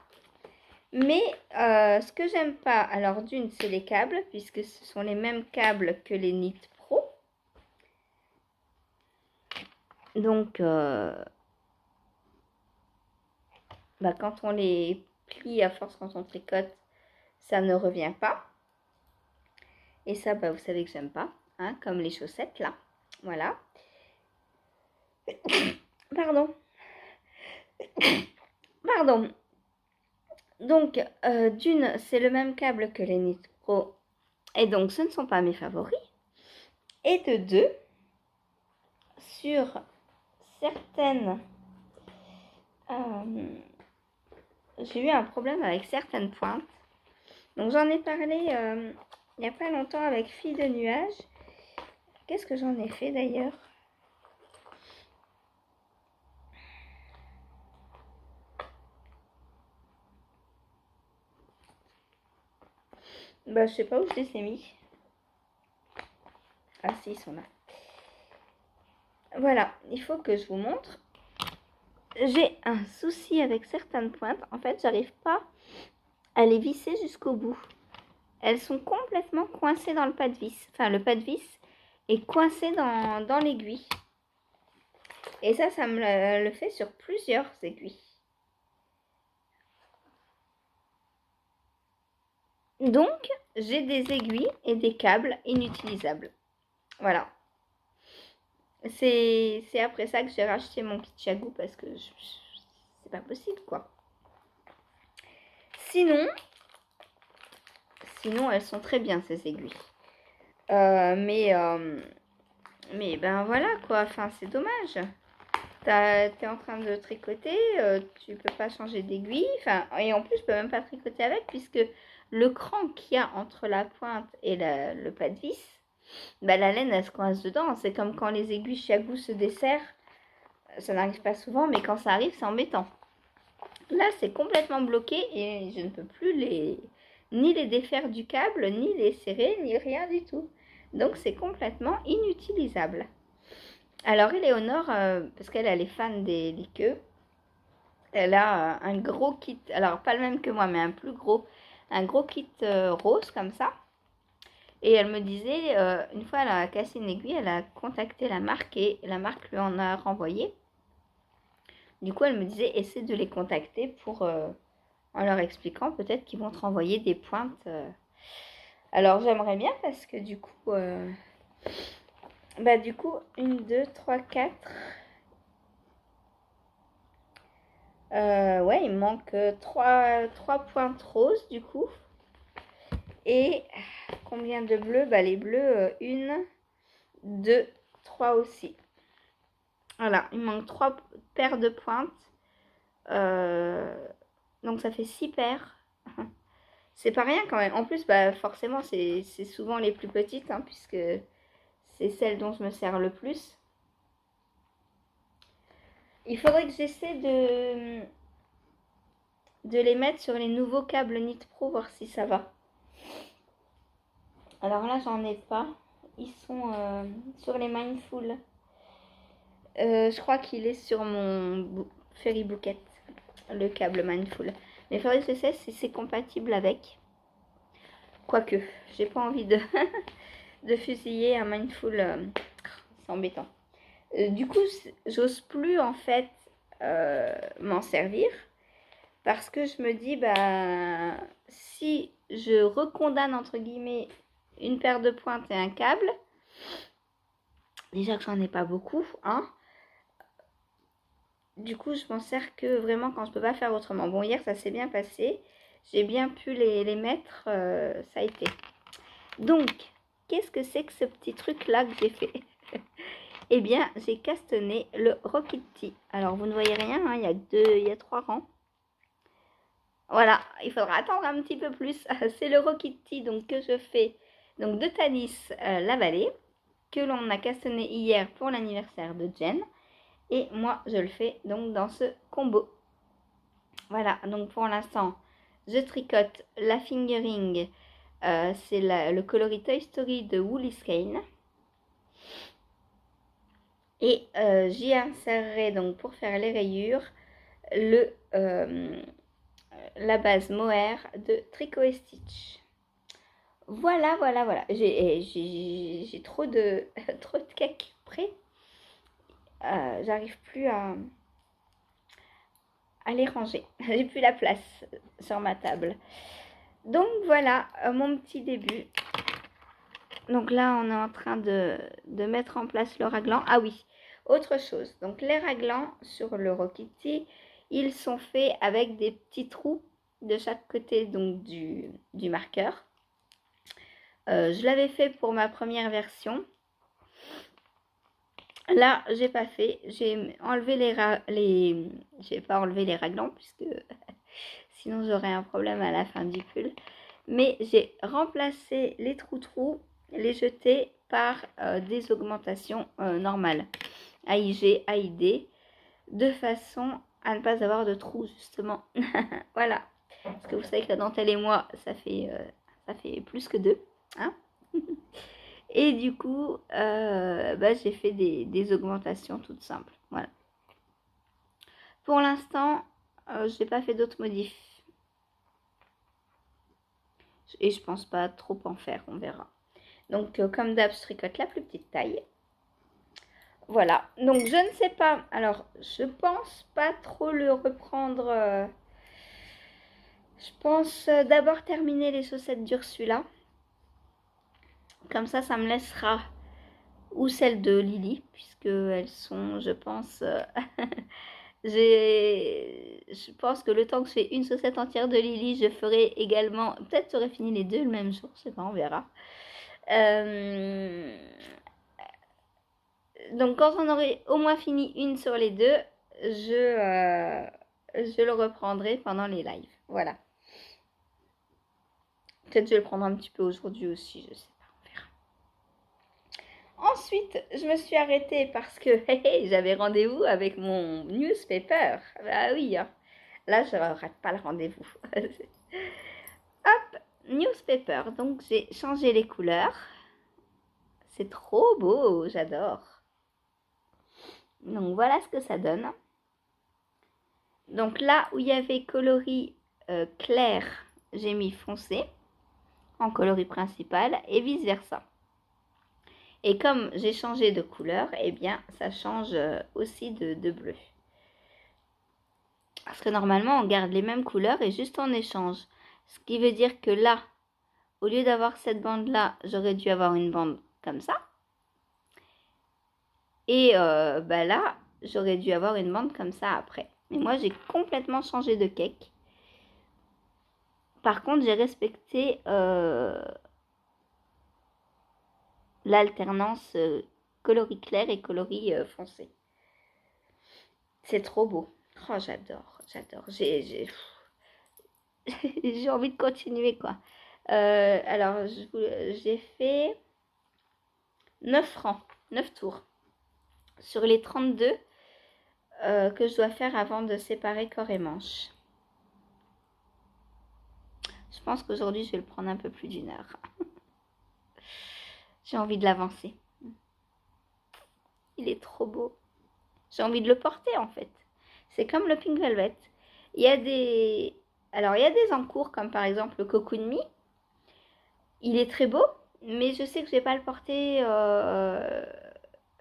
Mais ce que j'aime pas, alors d'une, c'est les câbles, puisque ce sont les mêmes câbles que les Knit Pro. Donc, quand on les plie à force, quand on tricote, ça ne revient pas. Et ça, vous savez que j'aime pas, hein, comme les chaussettes là. Voilà. Pardon. Pardon. Donc, d'une, c'est le même câble que les Knit Pro. Et donc, ce ne sont pas mes favoris. Et de deux, sur certaines... j'ai eu un problème avec certaines pointes. Donc, j'en ai parlé il n'y a pas longtemps avec Fille de Nuage. Qu'est-ce que j'en ai fait d'ailleurs? Je sais pas où je les ai mis. Ah si, ils sont là. Voilà, il faut que je vous montre. J'ai un souci avec certaines pointes. En fait, j'arrive pas à les visser jusqu'au bout. Elles sont complètement coincées dans le pas de vis. Enfin, le pas de vis est coincé dans l'aiguille. Et ça me le fait sur plusieurs aiguilles. Donc, j'ai des aiguilles et des câbles inutilisables. Voilà. C'est après ça que j'ai racheté mon kit Chagou parce que c'est pas possible, quoi. Sinon, elles sont très bien, ces aiguilles. Mais voilà, quoi. Enfin, c'est dommage. T'es en train de tricoter, tu peux pas changer d'aiguille. Enfin, et en plus, je peux même pas tricoter avec puisque le cran qu'il y a entre la pointe et le pas de vis, la laine, elle se coince dedans. C'est comme quand les aiguilles Chiagou se desserrent. Ça n'arrive pas souvent, mais quand ça arrive, c'est embêtant. Là, c'est complètement bloqué et je ne peux plus ni les défaire du câble, ni les serrer, ni rien du tout. Donc, c'est complètement inutilisable. Alors, Éléonore, parce qu'elle est fan des liqueux, elle a un gros kit, alors pas le même que moi, mais un gros kit rose comme ça. Et elle me disait, une fois elle a cassé une aiguille, elle a contacté la marque et la marque lui en a renvoyé. Du coup, elle me disait, essaie de les contacter pour, en leur expliquant peut-être qu'ils vont te renvoyer des pointes. Alors, j'aimerais bien parce que du coup, 1, 2, 3, 4. Ouais, il me manque 3 pointes roses du coup. Et combien de bleus? Les bleus, 1, 2, 3 aussi. Voilà, il me manque 3 paires de pointes. Donc ça fait 6 paires. C'est pas rien quand même. En plus, forcément, c'est souvent les plus petites, hein, puisque c'est celles dont je me sers le plus. Il faudrait que j'essaie de les mettre sur les nouveaux câbles Knit Pro, voir si ça va. Alors là, j'en ai pas. Ils sont sur les Mindful. Je crois qu'il est sur mon Fairy Bouquet, le câble Mindful. Mais il faudrait que j'essaie si c'est compatible avec. Quoique, j'ai pas envie de, de fusiller un Mindful. C'est embêtant. Du coup, j'ose plus en fait m'en servir. Parce que je me dis, si je recondamne entre guillemets une paire de pointes et un câble, déjà que j'en ai pas beaucoup, hein. Du coup, je m'en sers que vraiment quand je peux pas faire autrement. Bon, hier, ça s'est bien passé. J'ai bien pu les mettre, ça a été. Donc, qu'est-ce que c'est que ce petit truc-là que j'ai fait? Eh bien, j'ai castanné le Rokitty. Alors, vous ne voyez rien, hein, il y a 3 rangs. Voilà, il faudra attendre un petit peu plus. C'est le Rokitty donc, que je fais donc, de Tanis La Vallée, que l'on a castanné hier pour l'anniversaire de Jen. Et moi, je le fais donc dans ce combo. Voilà, donc pour l'instant, je tricote la fingering. C'est le coloris Toy Story de Woolly Skein. Et j'y insérerai donc pour faire les rayures la base mohair de Tricot et Stitch. Voilà. J'ai trop de trop de cakes prêts. J'arrive plus à les ranger. J'ai plus la place sur ma table. Donc voilà mon petit début. Donc là, on est en train de mettre en place le raglan. Ah oui, autre chose. Donc les raglans sur le Rokiti, ils sont faits avec des petits trous de chaque côté donc du marqueur. Je l'avais fait pour ma première version. Là, j'ai pas fait. J'ai enlevé j'ai pas enlevé les raglans puisque sinon j'aurais un problème à la fin du pull. Mais j'ai remplacé les trous, les jetés par des augmentations normales, AIG, AID, de façon à ne pas avoir de trous justement. Voilà. Parce que vous savez que la dentelle et moi, ça fait plus que 2. Hein. Et du coup, j'ai fait des augmentations toutes simples. Voilà. Pour l'instant, je n'ai pas fait d'autres modifs. Et je pense pas trop en faire, on verra. Donc, comme d'hab, je tricote la plus petite taille. Voilà. Donc, je ne sais pas. Alors, je pense pas trop le reprendre. Je pense d'abord terminer les chaussettes d'Ursula. Comme ça me laissera... ou celles de Lily, puisque elles sont, je pense... je pense que le temps que je fais une chaussette entière de Lily, je ferai également... Peut-être j'aurai fini les deux le même jour, je sais pas, on verra. Donc quand on aurait au moins fini une sur les deux, je le reprendrai pendant les lives. Voilà. Peut-être je vais le prendre un petit peu aujourd'hui aussi, je sais pas, on verra. Ensuite, je me suis arrêtée parce que j'avais rendez-vous avec mon newspaper. Ah oui, hein. Là je ne rate pas le rendez-vous. Hop, newspaper. Donc j'ai changé les couleurs. C'est trop beau, j'adore. Donc voilà ce que ça donne. Donc là où il y avait coloris clair, j'ai mis foncé en coloris principal et vice versa. Et comme j'ai changé de couleur, eh bien ça change aussi de bleu. Parce que normalement on garde les mêmes couleurs et juste on échange. Ce qui veut dire que là, au lieu d'avoir cette bande là, j'aurais dû avoir une bande comme ça. Et là, j'aurais dû avoir une bande comme ça après. Mais moi, j'ai complètement changé de cake. Par contre, j'ai respecté l'alternance coloris clair et coloris foncé. C'est trop beau. Oh, j'adore. J'ai envie de continuer, quoi. Alors, j'ai fait 9 rangs, 9 tours. Sur les 32 que je dois faire avant de séparer corps et manche. Je pense qu'aujourd'hui, je vais le prendre un peu plus d'1 heure. J'ai envie de l'avancer. Il est trop beau. J'ai envie de le porter, en fait. C'est comme le Pink Velvet. Il y a des... Alors, il y a des encours, comme par exemple le Cocoon Me. Il est très beau, mais je sais que je vais pas le porter...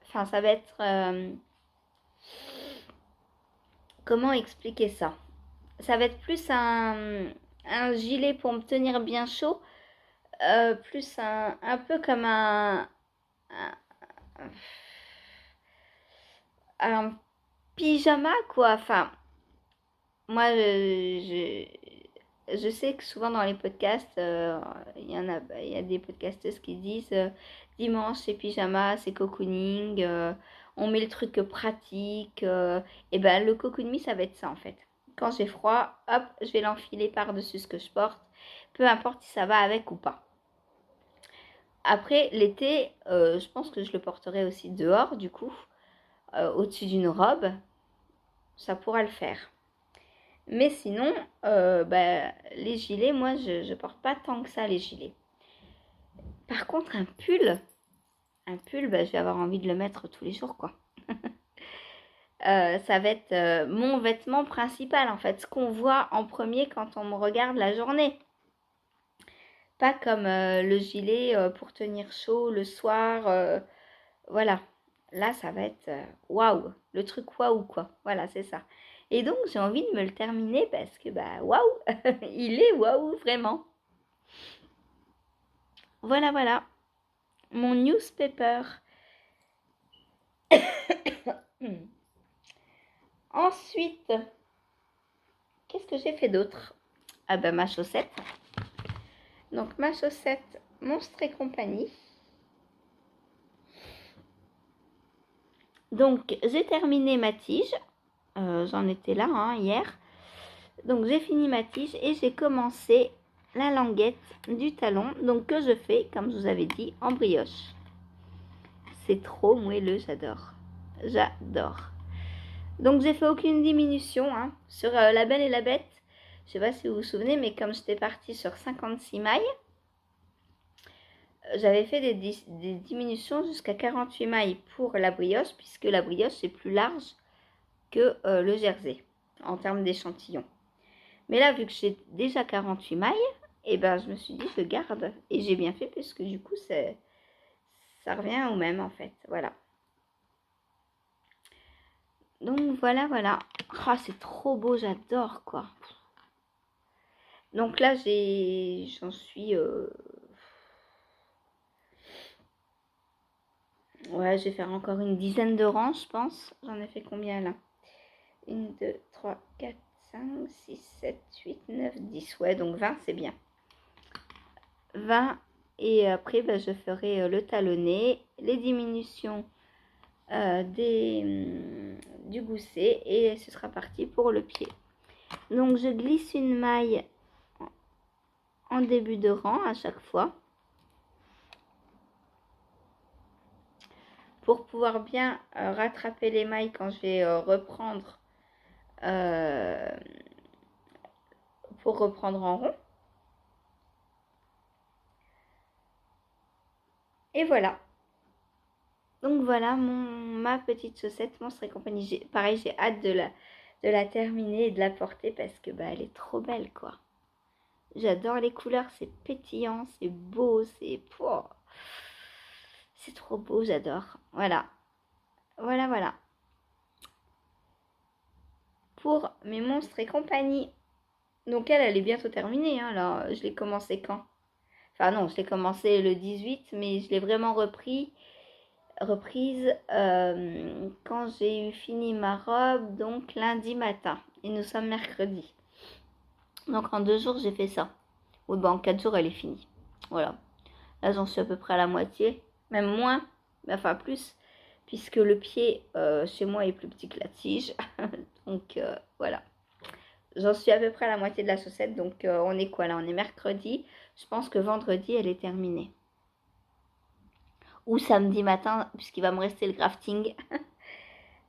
Enfin, ça va être... Comment expliquer ça? Ça va être plus un gilet pour me tenir bien chaud. Plus un peu comme un pyjama, quoi. Enfin, moi, je sais que souvent dans les podcasts, il y a des podcasteuses qui disent dimanche c'est pyjama, c'est cocooning, on met le truc pratique. Et ben le Cocoon Me, ça va être ça en fait. Quand j'ai froid, hop, je vais l'enfiler par-dessus ce que je porte, peu importe si ça va avec ou pas. Après, l'été, je pense que je le porterai aussi dehors, du coup, au-dessus d'une robe. Ça pourra le faire. Mais sinon, les gilets, moi, je porte pas tant que ça, les gilets. Par contre, un pull, je vais avoir envie de le mettre tous les jours, quoi. ça va être mon vêtement principal en fait, ce qu'on voit en premier quand on me regarde la journée. Pas comme le gilet pour tenir chaud le soir. Voilà. Là, ça va être waouh, le truc waouh quoi. Voilà, c'est ça. Et donc, j'ai envie de me le terminer parce que bah waouh, il est waouh vraiment. Voilà, voilà. Mon newspaper. Ensuite, qu'est-ce que j'ai fait d'autre? Ah ben ma chaussette. Donc ma chaussette Monstres et compagnie. Donc j'ai terminé ma tige. J'en étais là hier. Donc j'ai fini ma tige et j'ai commencé la languette du talon. Donc que je fais, comme je vous avais dit, en brioche. C'est trop moelleux, j'adore. J'adore. Donc j'ai fait aucune diminution sur La Belle et la Bête. Je sais pas si vous vous souvenez, mais comme j'étais partie sur 56 mailles, j'avais fait des diminutions jusqu'à 48 mailles pour la brioche, puisque la brioche c'est plus large que le jersey en termes d'échantillon. Mais là, vu que j'ai déjà 48 mailles, et ben je me suis dit je garde. Et j'ai bien fait, puisque du coup ça revient au même en fait. Voilà. Donc voilà, voilà. Oh, c'est trop beau, j'adore quoi. Donc là, j'en suis... Ouais, je vais faire encore une dizaine de rangs, je pense. J'en ai fait combien là? 1, 2, 3, 4, 5, 6, 7, 8, 9, 10. Ouais, donc 20, c'est bien. 20. Et après, bah, je ferai le talonnet, les diminutions du gousset. Et ce sera parti pour le pied. Donc, je glisse une maille en début de rang à chaque fois. Pour pouvoir bien rattraper les mailles quand je vais reprendre pour reprendre en rond. Et voilà. Donc voilà ma petite chaussette Monstres et compagnie. Pareil, j'ai hâte de la terminer et de la porter parce que bah, elle est trop belle quoi. J'adore les couleurs, c'est pétillant, c'est beau, c'est trop beau, j'adore. Voilà. Voilà, voilà. Pour mes Monstres et compagnie. Donc elle est bientôt terminée. Là, je l'ai commencé quand? Enfin non, je l'ai commencé le 18, mais je l'ai vraiment reprise quand j'ai eu fini ma robe, donc lundi matin. Et nous sommes mercredi. Donc en 2 jours, j'ai fait ça. Oui, en 4 jours, elle est finie. Voilà. Là, j'en suis à peu près à la moitié. Même moins, mais enfin plus. Puisque le pied, chez moi, est plus petit que la tige. Donc voilà. J'en suis à peu près à la moitié de la chaussette. Donc on est quoi là? On est mercredi. Je pense que vendredi, elle est terminée. Ou samedi matin, puisqu'il va me rester le crafting.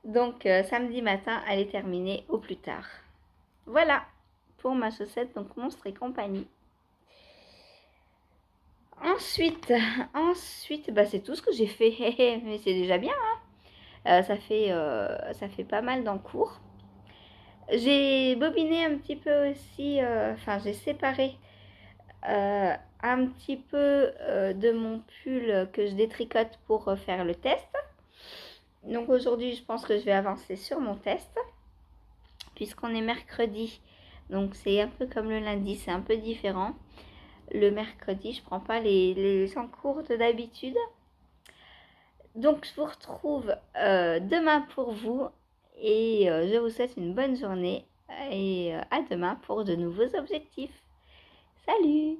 Donc samedi matin, elle est terminée au plus tard. Voilà pour ma chaussette, donc Monstres et compagnie. Ensuite, bah, c'est tout ce que j'ai fait. Mais c'est déjà bien. Ça fait pas mal d'encours. J'ai bobiné un petit peu aussi. Enfin, j'ai séparé un petit peu de mon pull que je détricote pour faire le test. Donc aujourd'hui, je pense que je vais avancer sur mon test. Puisqu'on est mercredi. Donc c'est un peu comme le lundi, c'est un peu différent. Le mercredi, je prends pas les encours de d'habitude. Donc je vous retrouve demain pour vous. Et je vous souhaite une bonne journée. Et à demain pour de nouveaux objectifs. Salut!